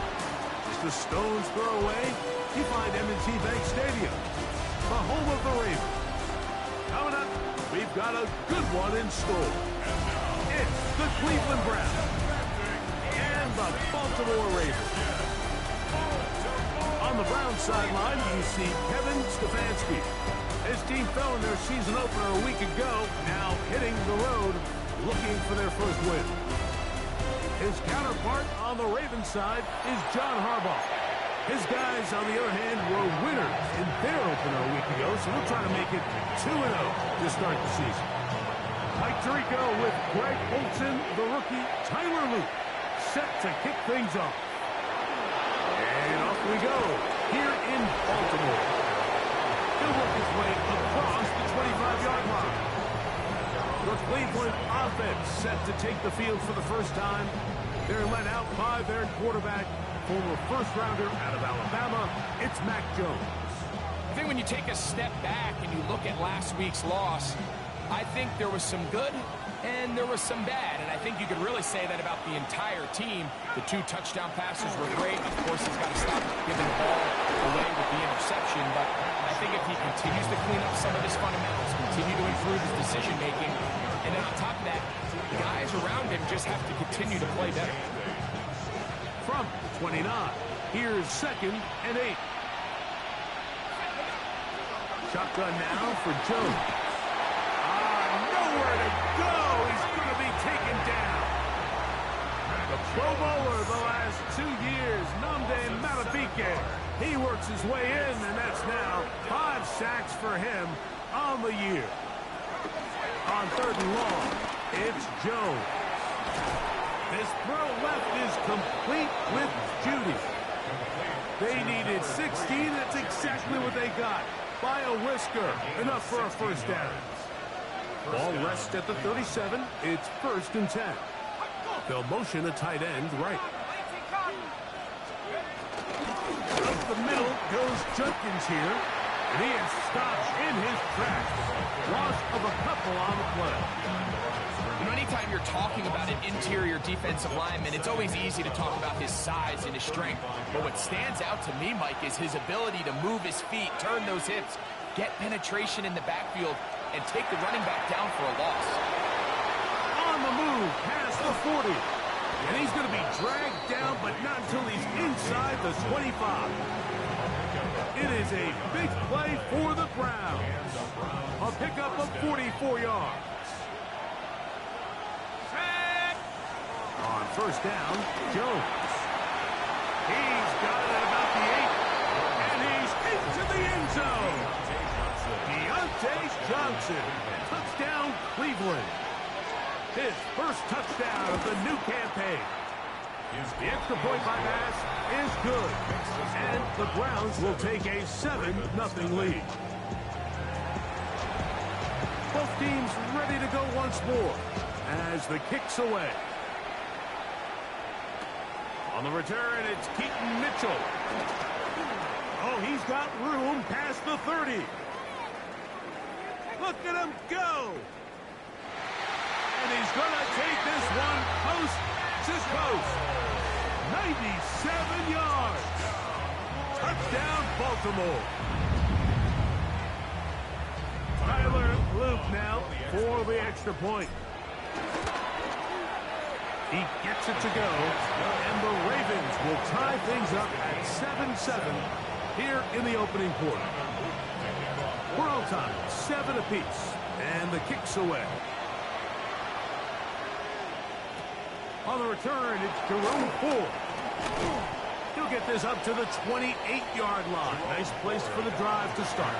Just a stone's throw away, you find M&T Bank Stadium, the home of the Ravens. Coming up, we've got a good one in store. It's the Cleveland Browns and the Baltimore Ravens. On the Browns sideline, you see Kevin Stefanski. His team fell in their season opener a week ago, now hitting the road, looking for their first win. His counterpart on the Ravens side is John Harbaugh. His guys, on the other hand, were winners in their opener a week ago, so we'll try to make it 2-0 to start the season. Mike Tirico with Greg Olsen, the rookie, Tyler Luke, set to kick things off. And off we go, here in Baltimore. He'll work his way across the 25-yard line. The Cleveland offense set to take the field for the first time. They're led out by their quarterback, former first-rounder out of Alabama. It's Mac Jones. I think when you take a step back and you look at last week's loss, I think there was some good and there was some bad. And I think you could really say that about the entire team. The 2 touchdown passes were great. Of course, he's got to stop giving the ball away with the interception. But I think if he continues to clean up some of his fundamentals, continue to improve his decision-making, and then on top of that, guys around him just have to continue to play better. From 29, here's 2nd and 8. Shotgun now for Jones. Nowhere to go. He's going to be taken down. The Pro Bowler the last 2 years, Nnamdi Madubuike. He works his way in, and that's now 5 sacks for him on the year. On 3rd and long, it's Jones. This throw left is complete with Judy. They needed 16. That's exactly what they got. By a whisker. Enough for a first down. Ball rests at the 37. It's 1st and 10. They'll motion a tight end right. Up the middle goes Judkins here. And he is stopped in his tracks. Loss of a couple on the play. You know, anytime you're talking about an interior defensive lineman, it's always easy to talk about his size and his strength. But what stands out to me, Mike, is his ability to move his feet, turn those hips, get penetration in the backfield, and take the running back down for a loss. On the move, past the 40. And he's going to be dragged down, but not until he's inside the 25. It is a big play for the Browns. A pickup of 44 yards. On 1st down, Jones. He's got it at about the 8. And he's into the end zone. Deontay Johnson. Touchdown, Cleveland. His first touchdown of the new campaign. The extra point by pass is good. And the Browns will take a 7-0 lead. Both teams ready to go once more as the kick's away. On the return, it's Keaton Mitchell. Oh, he's got room past the 30. Look at him go. And he's going to take this one coast to coast. 97 yards. Touchdown, Baltimore. Tyler Luke now for the extra point. He gets it to go, and the Ravens will tie things up at 7-7 here in the opening quarter. We're on time, 7 apiece, and the kick's away. On the return, it's Jerome Ford. He'll get this up to the 28-yard line. Nice place for the drive to start.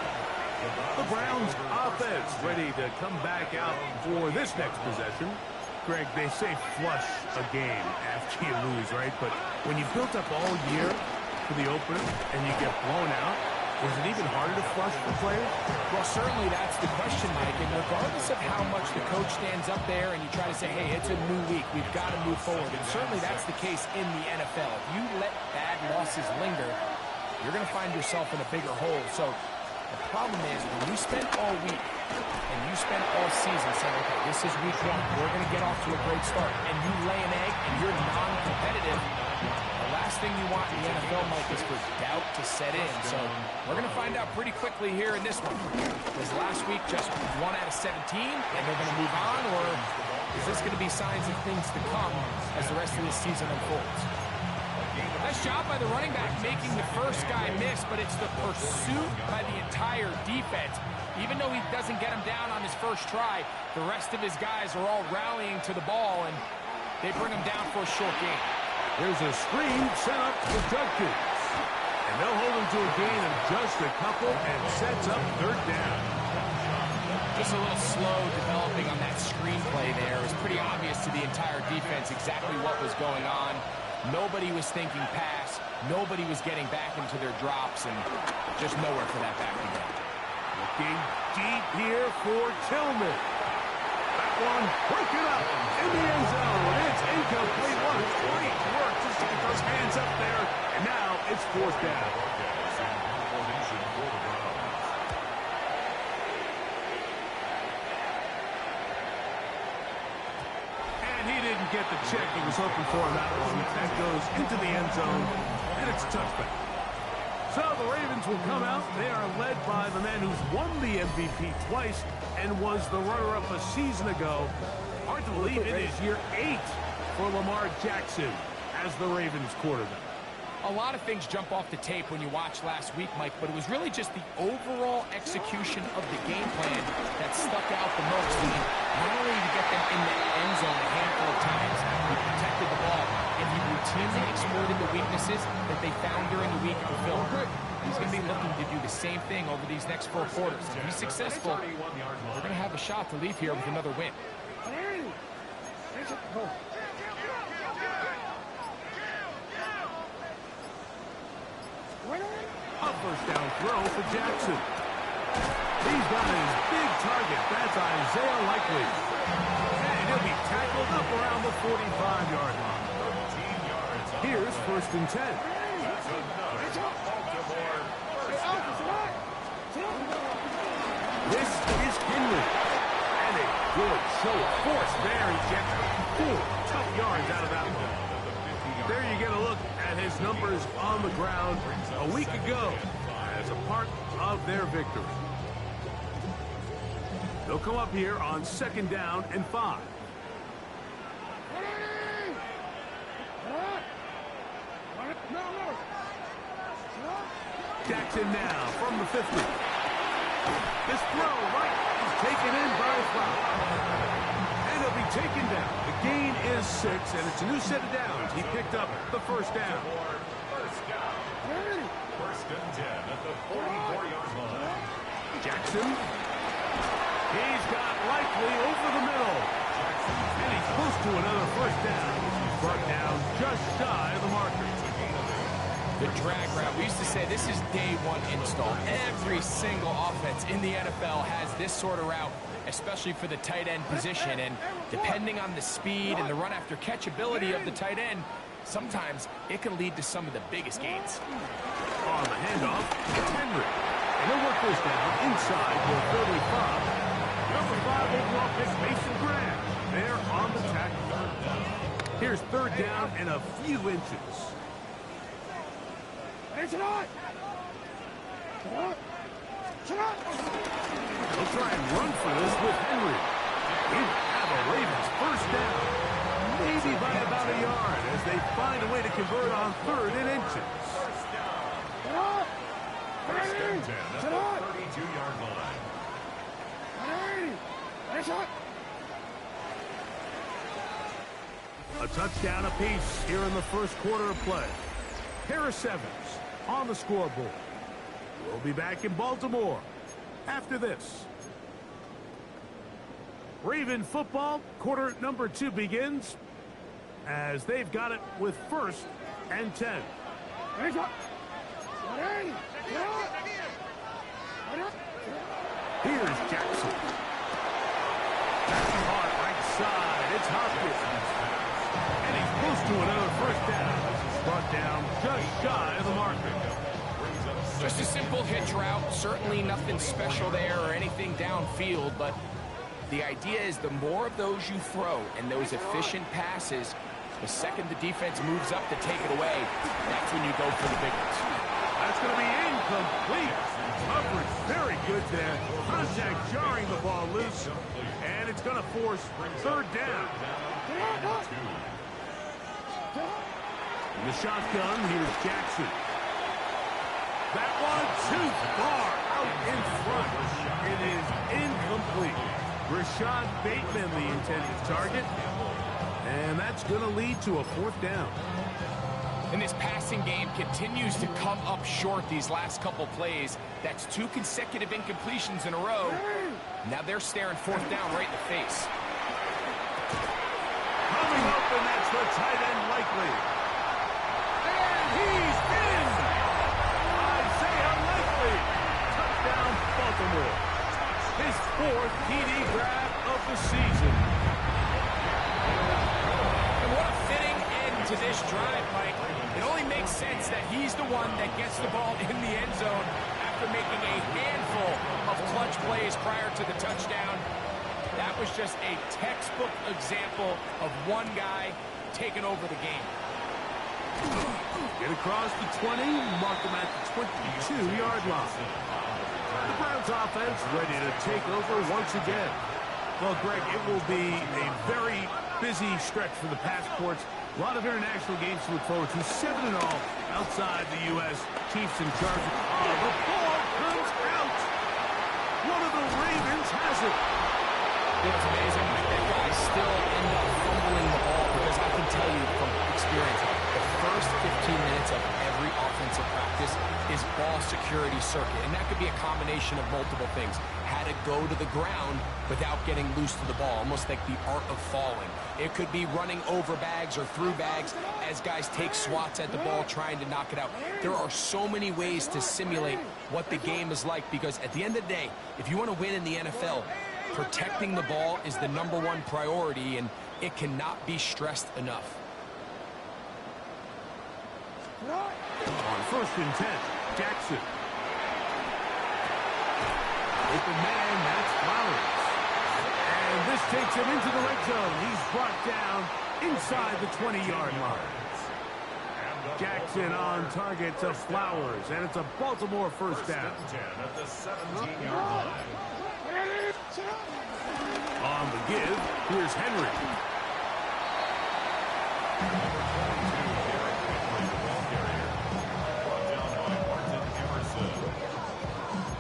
The Browns offense ready to come back out for this next possession. Greg, they say flush a game after you lose, right? But when you've built up all year for the opener and you get blown out, is it even harder to flush for players? Well, certainly that's the question, Mike. And regardless of how much the coach stands up there and you try to say, hey, it's a new week, we've got to move forward. And certainly that's the case in the NFL. If you let bad losses linger, you're going to find yourself in a bigger hole. So the problem is when you spend all week and you spend all season saying, okay, this is week 1, we're going to get off to a great start, and you lay an egg and you're non-competitive, the last thing you want in the NFL, Mike, is for doubt to set in. So we're going to find out pretty quickly here in this one. Was last week just 1 out of 17, and they're going to move on, or is this going to be signs of things to come as the rest of this season unfolds? Nice job by the running back making the first guy miss, but it's the pursuit by the entire defense. Even though he doesn't get him down on his first try, the rest of his guys are all rallying to the ball, and they bring him down for a short gain. There's a screen set up for Judkins. And they'll hold him to a gain of just a couple and sets up 3rd down. Just a little slow developing on that screenplay there. It was pretty obvious to the entire defense exactly what was going on. Nobody was thinking pass. Nobody was getting back into their drops, and just nowhere for that back to go. Looking deep here for Tillman. That one broken up in the end zone. It's incomplete. What a great work just to get those hands up there. And now it's 4th down. And he didn't get the check he was hoping for on that one. That goes into the end zone, and it's a touchback. So the Ravens will come out. They are led by the man who's won the MVP twice and was the runner-up a season ago. Hard to believe it is year 8 for Lamar Jackson as the Ravens quarterback. A lot of things jump off the tape when you watch last week, Mike, but it was really just the overall execution of the game plan that stuck out the most. I mean, not only did he get them in the end zone a handful of times, he protected the ball, and he routinely exploited the weaknesses that they found during the week of the film. He's going to be looking to do the same thing over these next 4 quarters. If he's successful, we're going to have a shot to leave here with another win. A 1st down throw for Jackson. He's got his big target. That's Isaiah Likely. And he'll be tackled up around the 45-yard line. Here's 1st and 10. This is Henry. And a good show of force there. He gets 4 tough yards out of that one. There you get a look at his numbers on the ground a week ago as a part of their victory. They'll come up here on 2nd down and 5. Jackson now from the 50. This throw right is taken in by Flower. And he'll be taken down. The gain is 6, and it's a new set of downs. He picked up the 1st down. 1st and 10 at the 44-yard line. Jackson. He's got Likely over the middle. And he's close to another 1st down. He's brought down just shy of the marker. The drag route. We used to say this is day 1 install. Every single offense in the NFL has this sort of route, especially for the tight end position. And depending on the speed and the run-after-catch ability of the tight end, sometimes it can lead to some of the biggest gains. On the handoff, it's Henry. And he'll work this down inside the 35. Number 5 overall pick, Mason Graham. There on the tackle. Here's 3rd down and a few inches. It's not. They'll try and run for this with Henry. We have a Ravens 1st down. Maybe by about a yard as they find a way to convert on 3rd and inches. 1st and 10 at the 32-yard line. A touchdown apiece here in the 1st quarter of play. Harris Evans on the scoreboard. We'll be back in Baltimore after this. Raven football, quarter number 2 begins as they've got it with 1st and 10. Here's Jackson. Jackson hard right side. It's Hopkins. And he's close to another 1st down. Brought down just shy of the marker. Brings up Just a simple hitch route. Certainly nothing special there or anything downfield, but the idea is the more of those you throw and those efficient passes, the second the defense moves up to take it away, that's when you go for the big ones. That's going to be incomplete. Coverage very good there. Contact jarring the ball loose, and it's going to force third down. In the shotgun, here's Jackson. That one too far out in front. It is incomplete. Rashad Bateman, the intended target. And that's going to lead to a fourth down. And this passing game continues to come up short these last couple plays. That's 2 consecutive incompletions in a row. Now they're staring fourth down right in the face. Coming up, and that's the tight end likely. And he's in! Isaiah Likely. Touchdown, Baltimore. His 4th TD grab of the season. And what a fitting end to this drive, Mike. It only makes sense that he's the one that gets the ball in the end zone after making a handful of clutch plays prior to the touchdown. That was just a textbook example of one guy taking over the game. Get across the 20, mark them at the 22-yard line. The Browns offense ready to take over once again. Well, Greg, it will be a very busy stretch for the passports. A lot of international games to look forward to. 7 in all outside the U.S. Chiefs in charge. Oh, the ball comes out. One of the Ravens has it. It's amazing that guys still end up fumbling the ball, because I can tell you from experience, the first 15 minutes of every offensive practice is ball security circuit, and that could be a combination of multiple things. How to go to the ground without getting loose to the ball, almost like the art of falling. It could be running over bags or through bags as guys take swats at the ball trying to knock it out. There are so many ways to simulate what the game is like, because at the end of the day, if you want to win in the NFL, protecting the ball is the #1 priority, and it cannot be stressed enough. On 1st and 10, Jackson. Open man, that's Flowers. And this takes him into the red zone. He's brought down inside the 20-yard line. Jackson on target to Flowers, and it's a Baltimore first down. At the 17-yard line. On the give, here's Henry. Brought down by Martin Emerson.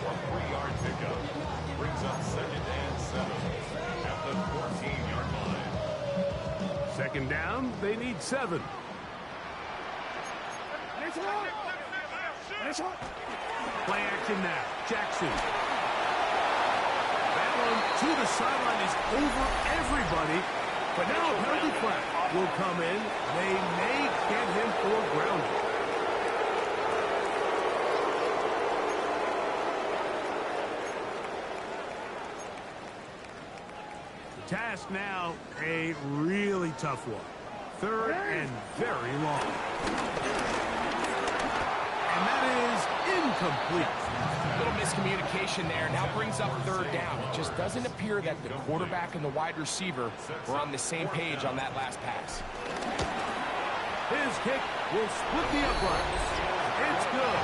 A 3-yard pickup brings up 2nd and 7 at the 14-yard line. Second down, they need 7. Play action now. Jackson. That one to the sideline is over everybody. But now a penalty flag will come in. They may get him for grounding. The task now, a really tough one. 3rd and very long. And that is incomplete. A little miscommunication there. Now brings up 3rd down. It just doesn't appear that the quarterback and the wide receiver were on the same page on that last pass. His kick will split the uprights. It's good.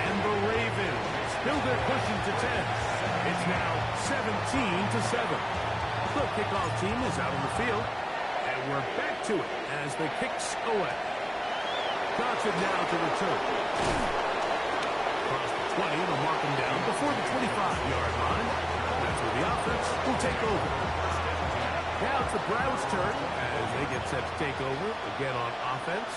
And the Ravens still their cushion to 10. It's now 17-7. The kickoff team is out on the field. And we're back to it as the kicks away. Johnson now to return. Across the 20, they'll mark him down before the 25-yard line. That's where the offense will take over. Now it's the Browns' turn as they get set to take over again on offense.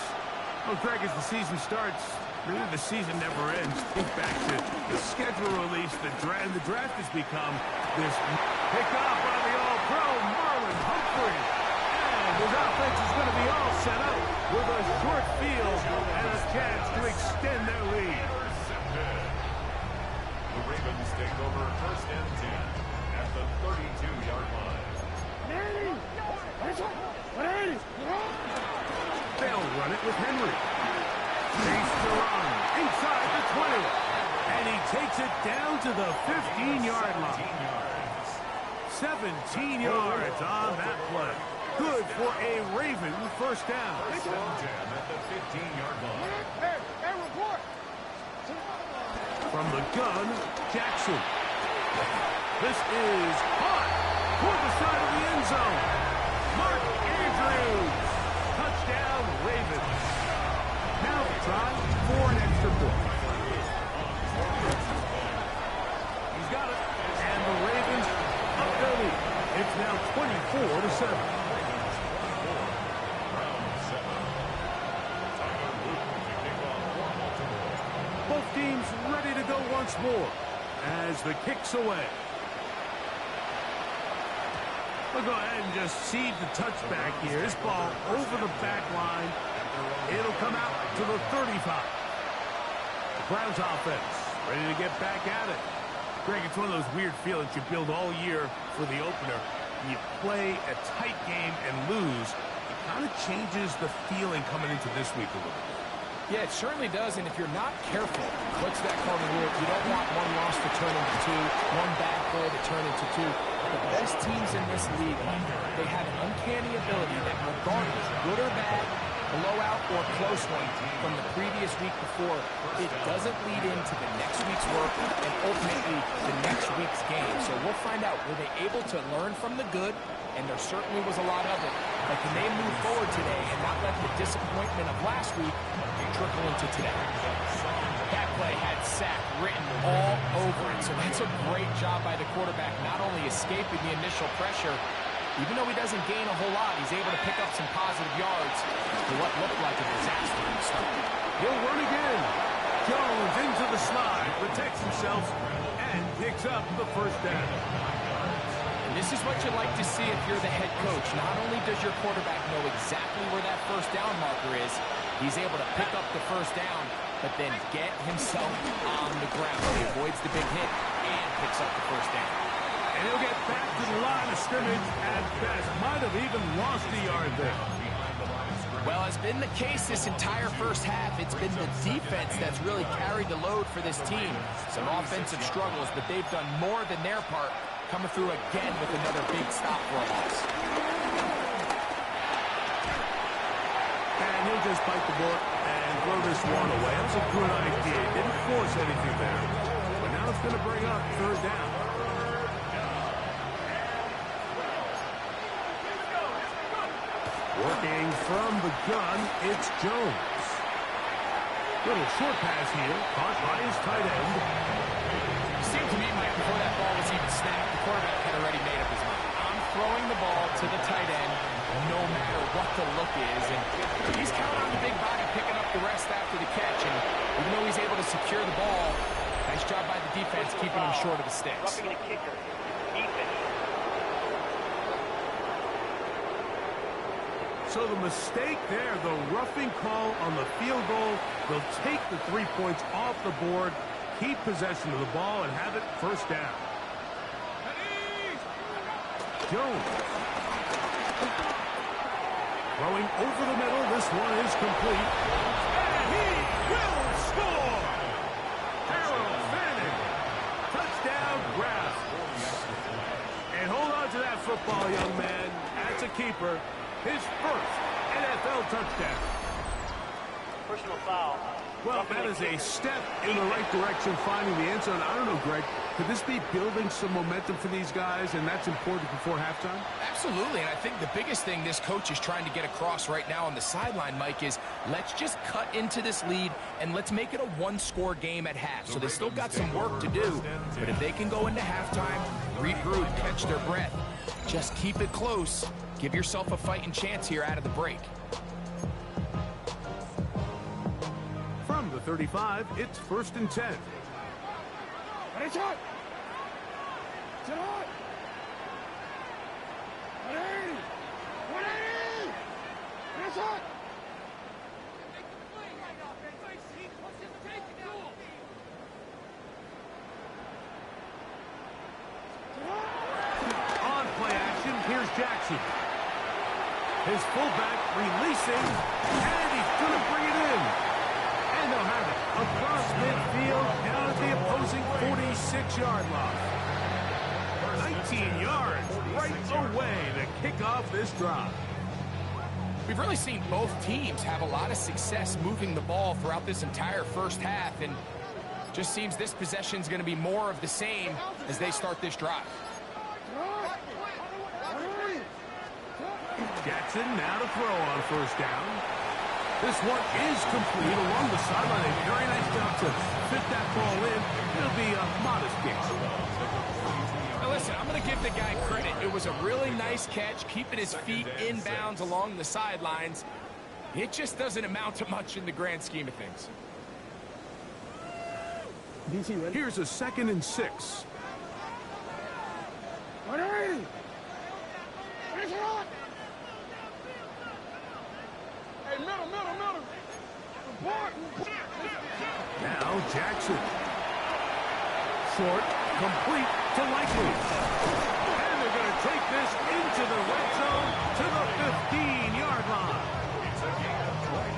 Well, Greg, as the season starts, really the season never ends. Think back to the schedule release, the draft has become this pick up by the All-Pro Marlon Humphrey. His offense is going to be all set up with a short field and a chance to extend their lead. The Ravens take over 1st and 10 at the 32-yard line. They'll run it with Henry. Chase to run inside the 20. takes it down to the 15-yard line. 17 yards on that play. Good for a Raven first down. First and 10 at the 15-yard line. Hey, report. From the gun, Jackson. This is caught toward the side of the end zone. Mark Andrews. Touchdown, Ravens. Now the try for an extra point. He's got it. And the Ravens up their lead. It's now 24-7. Both teams ready to go once more as the kick's away. We'll go ahead and just seed the touchback here. This ball over the back line. It'll come out to the 35. The Browns offense ready to get back at it. Greg, it's one of those weird feelings you build all year for the opener. You play a tight game and lose. It kind of changes the feeling coming into this week a little bit. Yeah, it certainly does, and if you're not careful, clicks that cardinal rule, you don't want one loss to turn into two, one bad play to turn into two. The best teams in this league, they have an uncanny ability that regardless, good or bad, blowout or close one from the previous week before, it doesn't lead into the next week's work and ultimately the next week's game. So we'll find out, were they able to learn from the good? And there certainly was a lot of it. But can they move forward today and not let the disappointment of last week trickle into today? That play had sack written all over it. So that's a great job by the quarterback, not only escaping the initial pressure, even though he doesn't gain a whole lot, he's able to pick up some positive yards for what looked like a disaster in the start. He'll run again. Jones into the slide, protects himself, and picks up the first down. And this is what you like to see if you're the head coach. Not only does your quarterback know exactly where that first down marker is, he's able to pick up the first down, but then get himself on the ground. He avoids the big hit and picks up the first down. And he'll get back to the line of scrimmage at best. Might have even lost a yard there. Well, it's been the case this entire first half. It's been the defense that's really carried the load for this team. Some offensive struggles, but they've done more than their part, coming through again with another big stop for a loss. And he'll just bite the bullet and throw this one away. That's a good idea. Didn't force anything there. But now it's going to bring up third down. Working from the gun, it's Jones. Little short pass here, caught by his tight end. It seemed to me, Mike, before that ball was even snapped, the quarterback had already made up his mind. I'm throwing the ball to the tight end no matter what the look is. And he's counting on the big body picking up the rest after the catch. And even though he's able to secure the ball, nice job by the defense keeping him short of the sticks. Roughing the kicker. Defense. So the mistake there, the roughing call on the field goal, they'll take the 3 points off the board, keep possession of the ball, and have it first down. Jones. Throwing over the middle, this one is complete. And he will score! Harold Fanning. Touchdown grab. And hold on to that football, young man. That's a keeper. His first NFL touchdown. Personal foul. Well, that is a step in the right direction, finding the end zone. I don't know, Greg, could this be building some momentum for these guys, and that's important before halftime? Absolutely, and I think the biggest thing this coach is trying to get across right now on the sideline, Mike, is let's just cut into this lead and let's make it a one-score game at half. So they still got some work to do, but if they can go into halftime, regroup, catch their breath, just keep it close, give yourself a fighting chance here out of the break. From the 35, it's 1st and 10. Ready, shot. Sit on. 180. 180. Ready, shot. On play action, here's Jackson. His fullback releasing, and he's going to bring it in. And they'll have it across midfield, down at the opposing 6-yard loss. 19 yards right away to kick off this drive. We've really seen both teams have a lot of success moving the ball throughout this entire first half, and just seems this possession is going to be more of the same as they start this drive. Jackson now to throw on first down. This one is complete along the sideline. A very nice job to fit that ball in. It'll be a modest gain. Now listen, I'm going to give the guy credit. It was a really nice catch, keeping his feet in bounds along the sidelines. It just doesn't amount to much in the grand scheme of things. Here's a 2nd and 6. Hey, middle. Now Jackson. Short, complete to Likely. And they're going to take this into the red zone to the 15-yard line.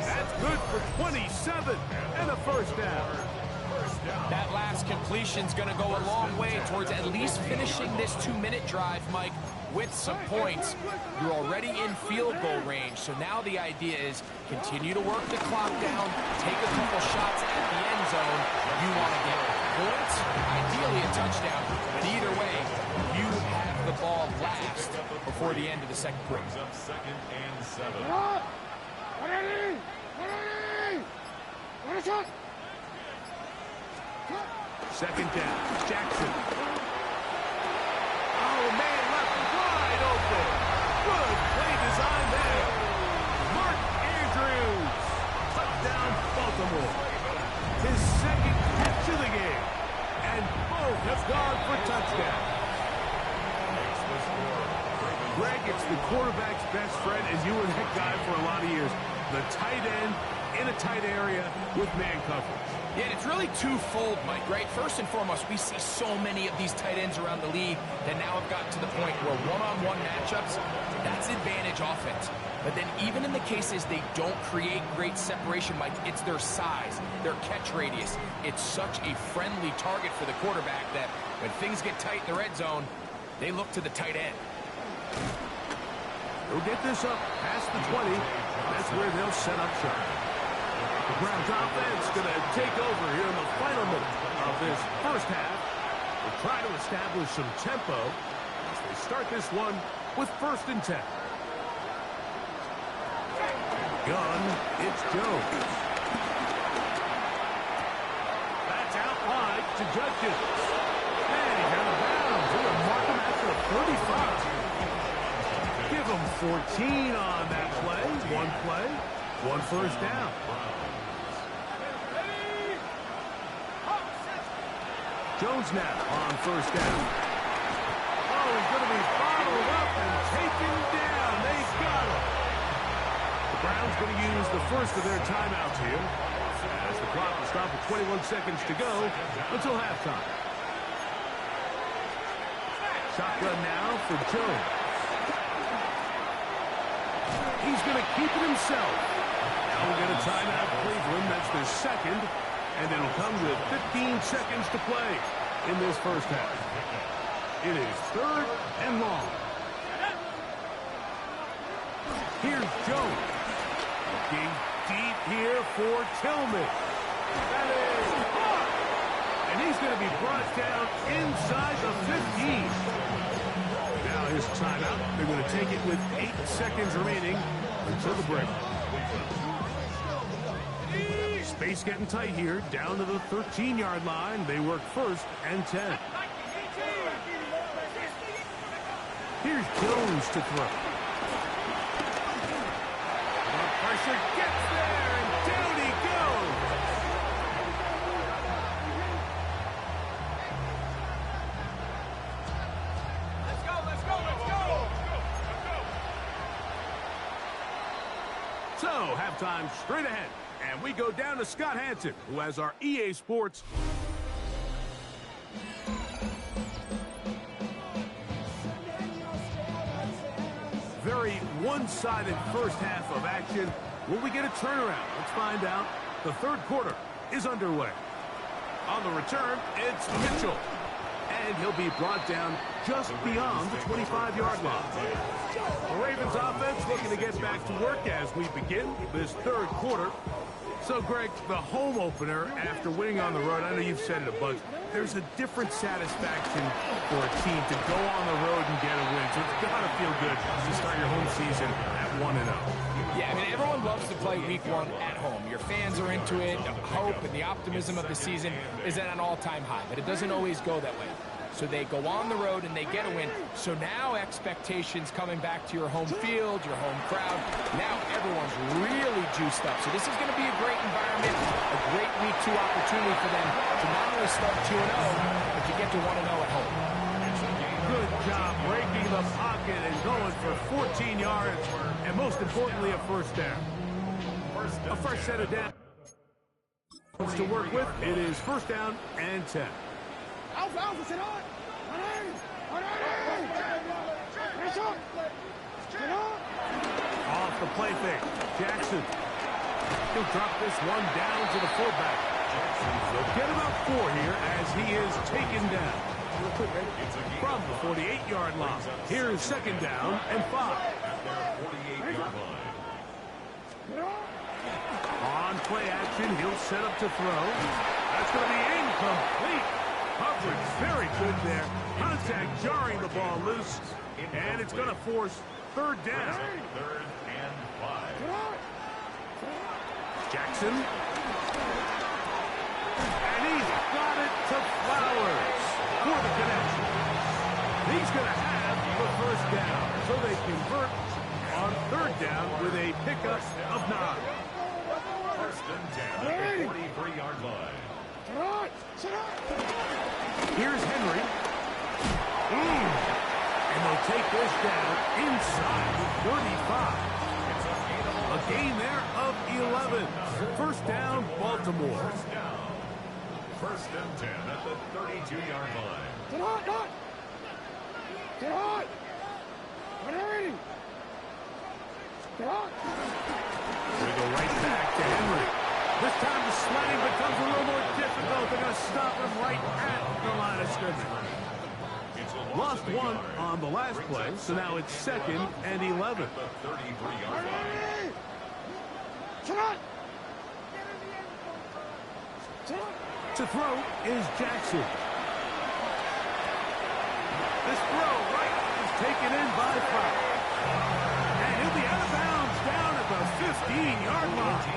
That's good for 27 and a first down. That last completion's going to go a long way towards at least finishing this 2-minute drive, Mike, with some points. You're already in field goal range, so now the idea is continue to work the clock down, take a couple shots at the end zone. You want to get points, ideally a touchdown, but either way, you have the ball last before the end of the second quarter. Brings up 2nd and 7. Second down, Jackson. Oh, man, left wide open. Good play design there. Mark Andrews. Touchdown, Baltimore. His 2nd catch of the game. And both have gone for touchdown. Greg, it's the quarterback's best friend, and you were that guy for a lot of years. The tight end in a tight area with man coverage. Yeah, and it's really twofold, Mike, right? First and foremost, we see so many of these tight ends around the league that now have gotten to the point where one-on-one matchups, that's advantage offense. But then even in the cases they don't create great separation, Mike, it's their size, their catch radius. It's such a friendly target for the quarterback that when things get tight in the red zone, they look to the tight end. They'll get this up past the 20. That's where they'll set up shop. The Browns offense going to take over here in the final minute of this first half. They'll try to establish some tempo as they start this one with 1st and 10. Gun, it's Jones. That's out wide to Judkins. And he's out of bounds. We're going to mark him at the 35. Give him 14 on that play. One play, one first down. Jones now on first down. Oh, he's going to be bottled up and taken down. They've got him. The Browns going to use the first of their timeouts here as the clock will stop with 21 seconds to go until halftime. Shotgun now for Jones. He's going to keep it himself. Now we'll get a timeout, Cleveland. That's their second. And it'll come with 15 seconds to play in this first half. It is 3rd and long. Here's Jones. Looking deep here for Tillman. That is caught. And he's going to be brought down inside the 15. Now his timeout. They're going to take it with 8 seconds remaining until the break. Space getting tight here, down to the 13-yard line. They work 1st and 10. Here's Jones to throw. The pressure gets there, and down he goes. So, halftime straight ahead. And we go down to Scott Hansen, who has our EA Sports. Very one-sided first half of action. Will we get a turnaround? Let's find out. The 3rd quarter is underway. On the return, it's Mitchell. And he'll be brought down just beyond the 25-yard line. The Ravens offense looking to get back to work as we begin this third quarter. So, Greg, the home opener after winning on the road, I know you've said it a bunch, there's a different satisfaction for a team to go on the road and get a win. So it's got to feel good to start your home season at 1-0. Yeah, I mean, everyone loves to play week one at home. Your fans are into it. The hope and the optimism of the season is at an all-time high, but it doesn't always go that way. So they go on the road and they get a win. So now expectations coming back to your home field, your home crowd. Now everyone's really juiced up. So this is going to be a great environment, a great week two opportunity for them to not only start 2-0, but to get to 1-0 at home. Good job breaking the pocket and going for 14 yards, and most importantly, a first down. A fresh set of downs to work with. It is first down and 10. Off the play fake. Jackson. He'll drop this one down to the fullback. They'll get about 4 here as he is taken down. From the 48-yard line. Here is second down and 5. On play action, he'll set up to throw. That's going to be incomplete. Coverage very good there. Contact jarring the ball loose. And it's going to force third down. Third and 5. Jackson. And he's got it to Flowers for the connection. He's going to have the first down. So they convert on third down with a pickup of 9. First and 10 at the 43-yard line. Here's Henry. And they'll take this down inside the 35. A gain there of 11. First down, Baltimore. First and 10 at the 32-yard line. They go right back to Henry. This time the sledding becomes a little more difficult. They're going to stop him right at the line of scrimmage. Lost one on the last play, so now it's second and 11. The 33-yard line. To throw is Jackson. This throw right is taken in by Fowler. And he'll be out of bounds down at the 15-yard line.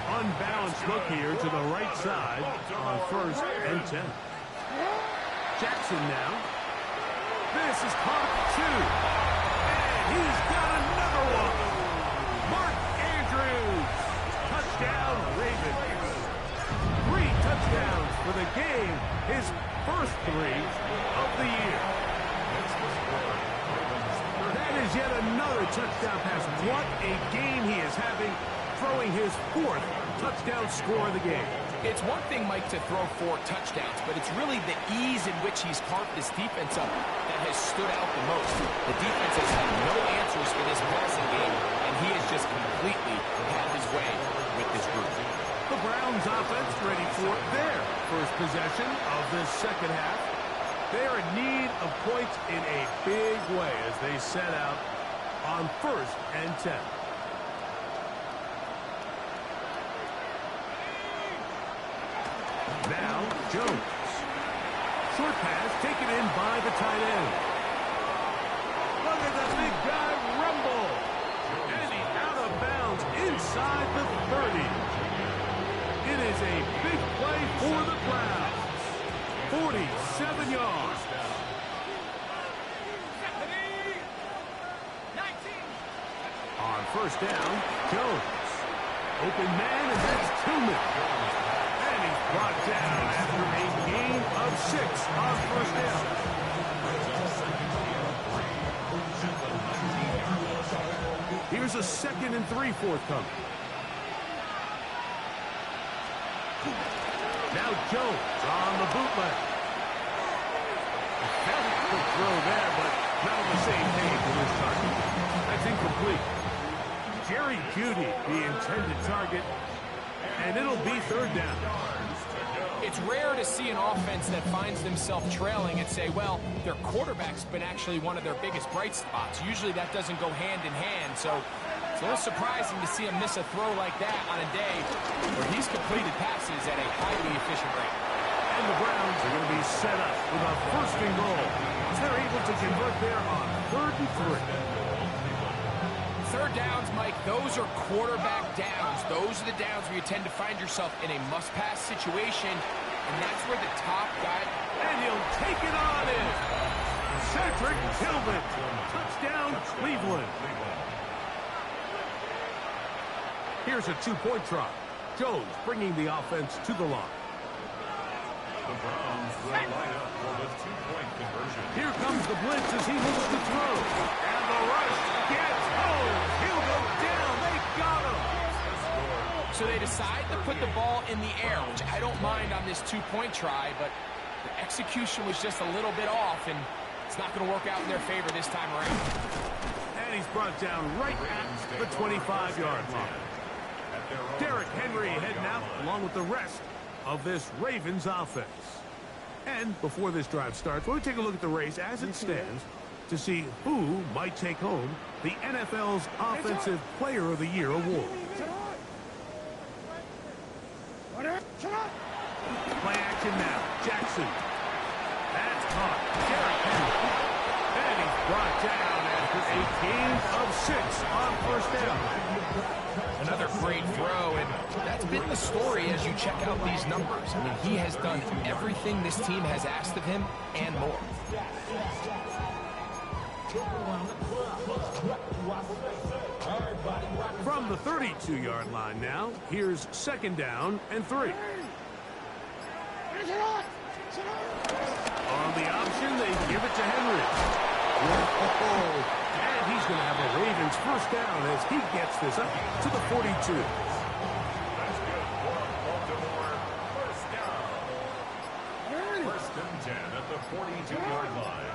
Unbalanced look here to the right side on first and 10. Jackson now. This is caught 2. And he's got another one. Mark Andrews. Touchdown, Ravens. 3 touchdowns for the game. His first 3 of the year. That is yet another touchdown pass. What a game he is having, throwing his 4th touchdown score of the game. It's one thing, Mike, to throw 4 touchdowns, but it's really the ease in which he's carved this defense up that has stood out the most. The defense has had no answers for this passing game, and he has just completely had his way with this group. The Browns offense ready for their first possession of this second half. They are in need of points in a big way as they set out on first and 10. Now, Jones. Short pass taken in by the tight end. Look at the big guy rumble. And he's out of bounds inside the 30. It is a big play for the Browns. 47 yards. On first down, Jones. Open man, and that's Tillman. Brought down after a gain of 6 on first down. Here's a 2nd and 3 forthcoming. Now Jones on the bootleg. Good throw there, but not on the same page with his target. That's incomplete. Jerry Jeudy, the intended target, and it'll be third down. It's rare to see an offense that finds themselves trailing and say, well, their quarterback's been actually one of their biggest bright spots. Usually that doesn't go hand in hand, so it's a little surprising to see him miss a throw like that on a day where he's completed passes at a highly efficient rate. And the Browns are going to be set up with a first and goal. They're able to convert there on 3rd and 3. Third downs, Mike, those are quarterback downs. Those are the downs where you tend to find yourself in a must-pass situation, and that's where the top guy... And he'll take it on in. Cedric Tillman. Touchdown, Cleveland. Here's a 2-point try. Jones bringing the offense to the line. The Browns will line up for the 2-point conversion. Here comes the blitz as he looks to throw. And the rush gets home. He'll go down. They got him. So they decide to put the ball in the air, which I don't mind on this 2-point try, but the execution was just a little bit off, and it's not going to work out in their favor this time around. And he's brought down right at the 25-yard line. Derrick Henry heading out along with the rest of this Ravens offense. And before this drive starts, we'll take a look at the race as it stands to see who might take home the NFL's Offensive Player of the Year award. Play action now. Jackson. That's caught. Derrick Henry. And he's brought down after a gain of 6 on first down. Another great throw, and that's been the story as you check out these numbers. I mean, he has done everything this team has asked of him and more. From the 32-yard line now, here's 2nd down and 3. On the option, they give it to Henry. And he's going to have a Ravens first down as he gets this up to the 42. That's good for Baltimore. First down. 1st and 10 at the 42-yard line.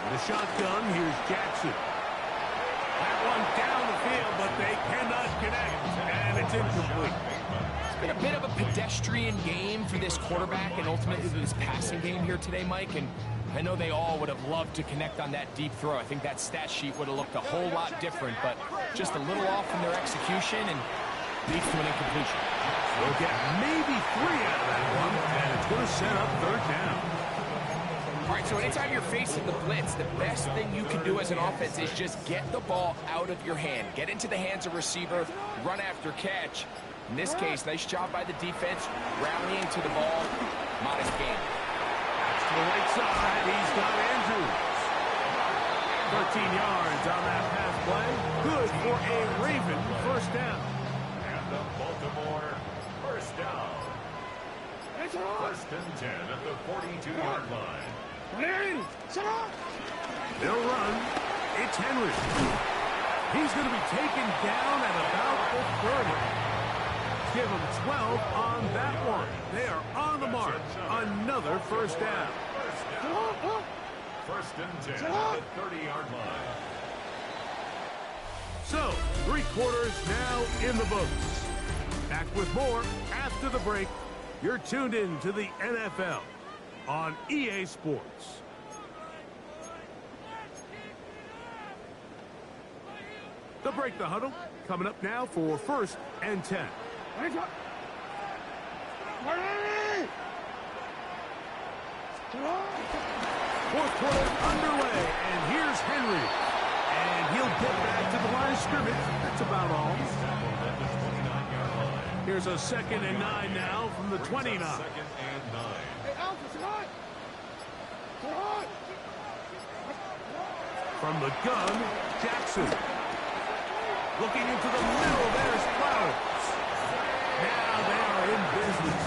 The shotgun, here's Jackson. That one down the field, but they cannot connect, and it's incomplete. It's been a bit of a pedestrian game for this quarterback and ultimately this passing game here today, Mike, and I know they all would have loved to connect on that deep throw. I think that stat sheet would have looked a whole lot different, but just a little off in their execution and leads to an incompletion. They'll get maybe 3 out of that one, and it's going to set up 3rd down. All right, so anytime you're facing the blitz, the best thing you can do as an offense is just get the ball out of your hand. Get into the hands of receiver, run after catch. In this case, nice job by the defense, rallying to the ball. Modest gain. To the right side, he's got Andrews. 13 yards on that pass play. Good for a Raven first down. And the Baltimore first down. 1st and 10 at the 42-yard line. They'll run. It's Henry. He's going to be taken down at about the 30. Give him 12 on that one. They are on the mark. Another first down. 1st and 10 at the 30-yard line. So, 3 quarters now in the books. Back with more after the break. You're tuned in to the NFL on EA Sports. The break, the huddle, coming up now for 1st and 10. Fourth quarter underway, and here's Henry. And he'll get back to the line of scrimmage. That's about all. Here's a 2nd and 9 now from the 29. 2nd and 9. From the gun, Jackson. Looking into the middle, there's Flowers. Now they are in business.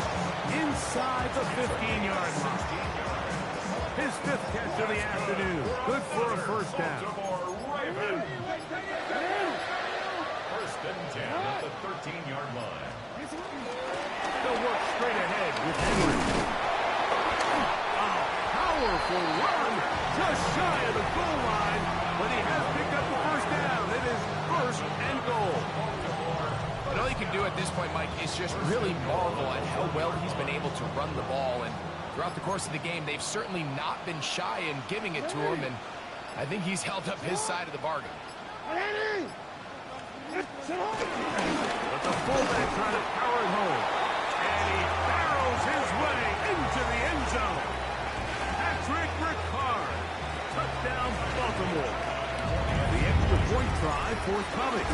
Inside the 15-yard line. His 5th catch of the afternoon. Good for a first down. Baltimore Ravens. 1st and 10 at the 13-yard line. They'll work straight ahead with Henry. A powerful run just shy of the goal line, but he has picked up the first down. It is 1st and goal. And all you can do at this point, Mike, is just really marvel at how well he's been able to run the ball. And throughout the course of the game, they've certainly not been shy in giving it to him. And I think he's held up his side of the bargain. But the fullback trying to power it home. And he barrels his way into the end zone. Patrick Ricard. Touchdown, Baltimore. The extra point try forthcoming.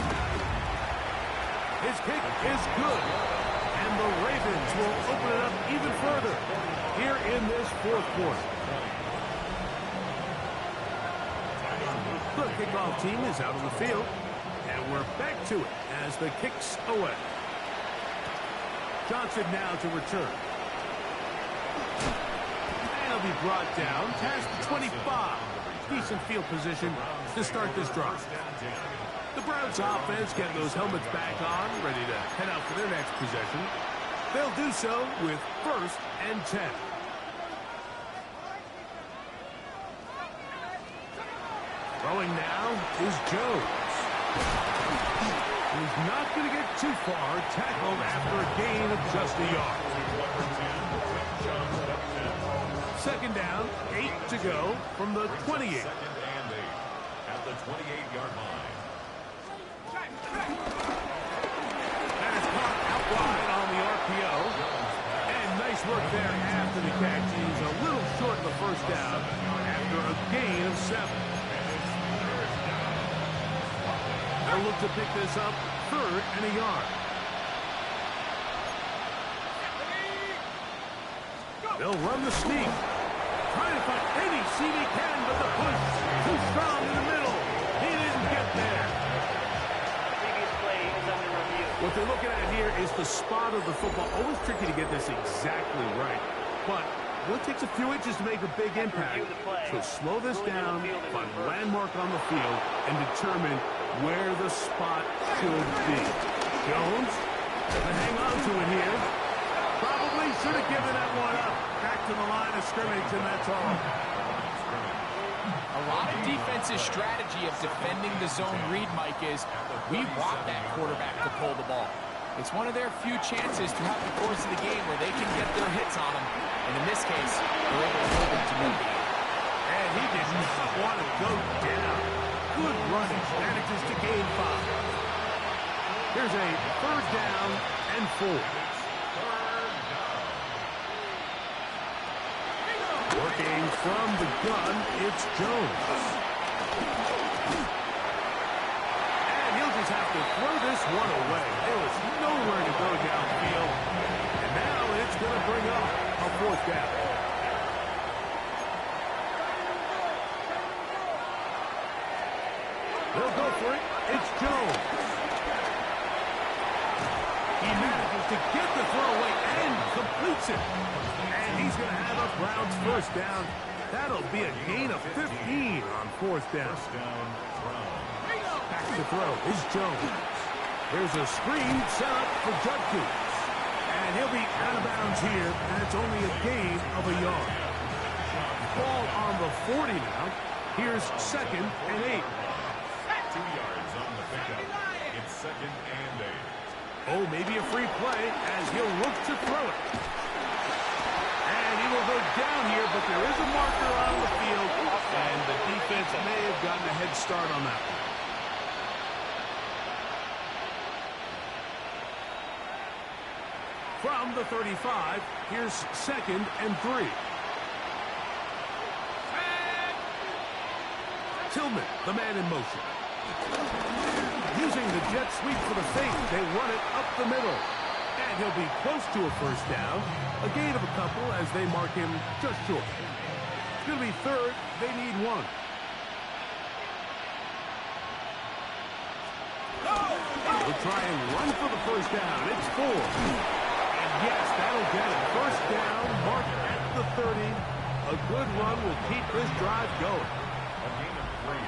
His kick is good. And the Ravens will open it up even further here in this fourth quarter. The kickoff team is out on the field. And we're back to it as the kick's away. Johnson now to return. And he'll be brought down past the 25. Decent field position to start this drive. The Browns offense getting those helmets back on, ready to head out for their next possession. They'll do so with 1st and 10. Throwing now is Jones. He's not going to get too far, tackled after a gain of just a yard. 2nd down, 8 to go from the 28. 2nd and 8 at the 28-yard line. That is caught out wide on the RPO. And nice work there after the catch. He's a little short of the 1st down after a gain of 7. They'll look to pick this up 3rd and a yard. They'll run the sneak. Trying to find any seam he can, but the push too strong in the middle. He didn't get there. Previous play is under review. What they're looking at here is the spot of the football. Always tricky to get this exactly right. But it takes a few inches to make a big impact. So slow this down, find a landmark on the field, and determine where the spot should be. Jones gonna hang on to it here. Probably should have given that one up. Back to the line of scrimmage, and that's all. A lot of defense's strategy of defending the zone read, Mike, is we want that quarterback to pull the ball. It's one of their few chances throughout the course of the game where they can get their hits on him. And in this case, they're able to hold him to no gain. And he did not want to go down. Good running. Manages to gain 5. Here's a 3rd down and 4. Working from the gun, it's Jones. And he'll just have to throw this one away. There was nowhere to go downfield. And now it's going to bring up a 4th down. They'll go for it. It's Jones. He manages to get the throw away and completes it. And he's going to have a Browns 1st down. That'll be a gain of 15 on 4th down. Back to throw is Jones. There's a screen set up for Judkins. And he'll be out of bounds here, and it's only a gain of a yard. Ball on the 40 now. Here's 2nd and 8. 2 yards on the pickup. It's 2nd and 8. Oh, maybe a free play as he'll look to throw it. And he will go down here, but there is a marker on the field, and the defense may have gotten a head start on that one. From the 35, here's 2nd and 3. Tillman, the man in motion. Using the jet sweep for the fake, they run it up the middle. And he'll be close to a 1st down. A gain of a couple as they mark him just short. It's going to be 3rd. They need 1. We'll try and run for the 1st down. It's 4. And yes, that'll get it. 1st down, marked at the 30. A good run will keep this drive going.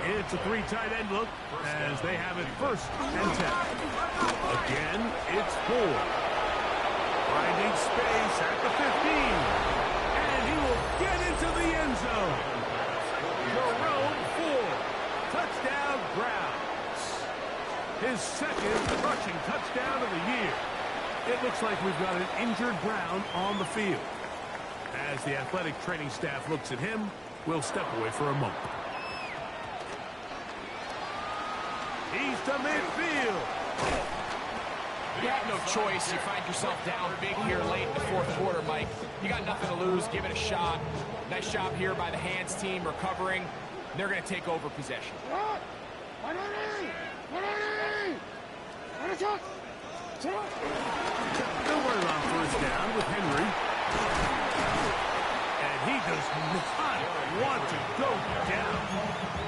It's a 3 tight end look as they have it 1st and 10. Again, it's 4. Finding space at the 15. And he will get into the end zone. Jerome Ford. Touchdown, Browns. His 2nd rushing touchdown of the we've got an injured Brown on the field. As the athletic training staff looks at him, we'll step away for a moment. He's to midfield. You have no choice. You find yourself down big here late in the fourth quarter, Mike. You got nothing to lose. Give it a shot. Nice job here by the hands team recovering. They're going to take over possession. They'll run it on first down with Henry. And he does not want to go down.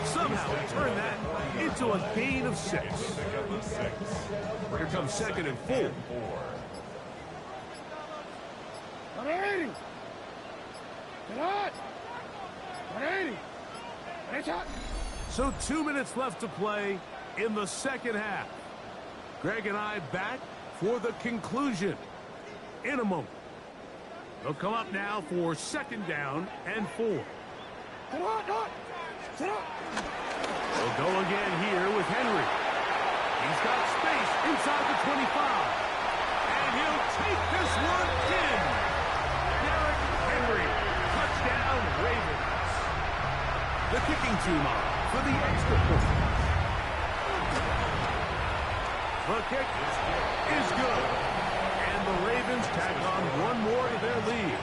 Somehow he turned that into a gain of 6. Here comes 2nd and 4. So 2 minutes left to play in the second half. Greg and I back for the conclusion in a moment. They'll come up now for 2nd down and 4. They'll go again here with Henry. He's got space inside the 25. And he'll take this one in. Derrick Henry. Touchdown, Ravens. The kicking team on for the extra point. The kick is good. And the Ravens tack on one more to their lead.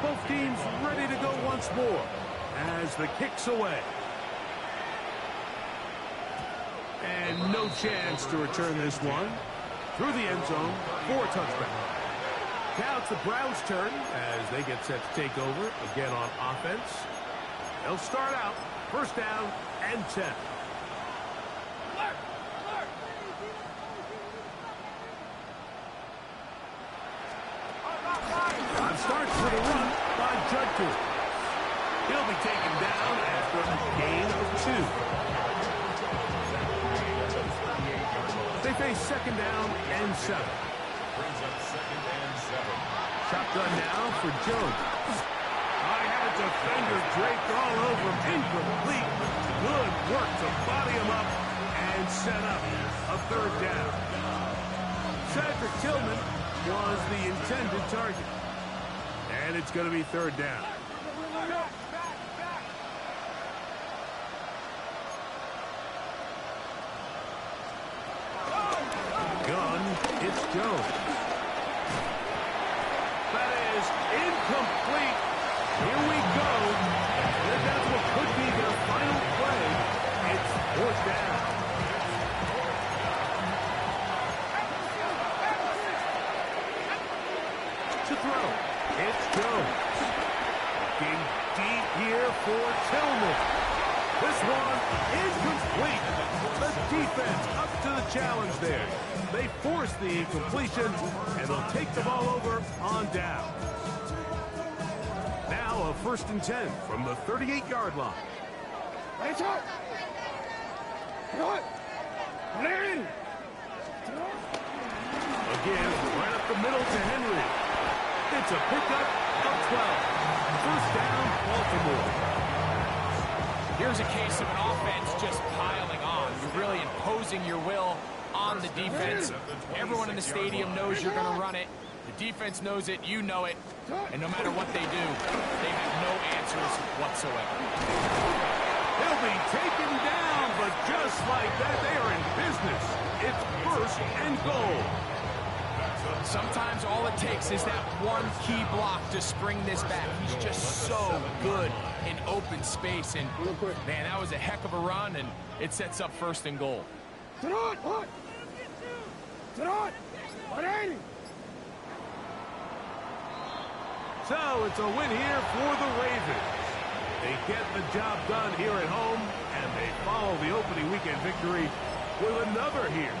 Both teams ready to go once more as the kick's away. And no chance to return this one through the end zone for a touchback. Now it's the Browns' turn as they get set to take over again on offense. They'll start out 1st down and 10. On starts with a run by Judkins. He'll be taken down after a gain of 2. They face 2nd down and 7. Shotgun now for Jones. I had a defender draped all over him. Incomplete. Good work to body him up and set up a 3rd down. Cedric Tillman was the intended target. And it's going to be 3rd down. Gun, it's Jones. That is incomplete. Here we go. And that's what could be their final play. It's 4th down. To throw, it's Jones. Looking deep here for Tillman. This one incomplete. The defense up to the challenge there. They force the incompletion, and they'll take the ball over on down. Now a 1st and 10 from the 38-yard line. Again, right up the middle to Henry. It's a pickup of 12. 1st down, Baltimore. Here's a case of an offense just piling on. You're really imposing your will on the defense. Everyone in the stadium knows you're going to run it. The defense knows it. You know it. And no matter what they do, they have no answers whatsoever. He'll be taken down, but just like that, they are in business. It's 1st and goal. Sometimes all it takes is that one key block to spring this back. He's just so good in open space. And, man, that was a heck of a run, and it sets up 1st and goal. So it's a win here for the Ravens. They get the job done here at home, and they follow the opening weekend victory with another here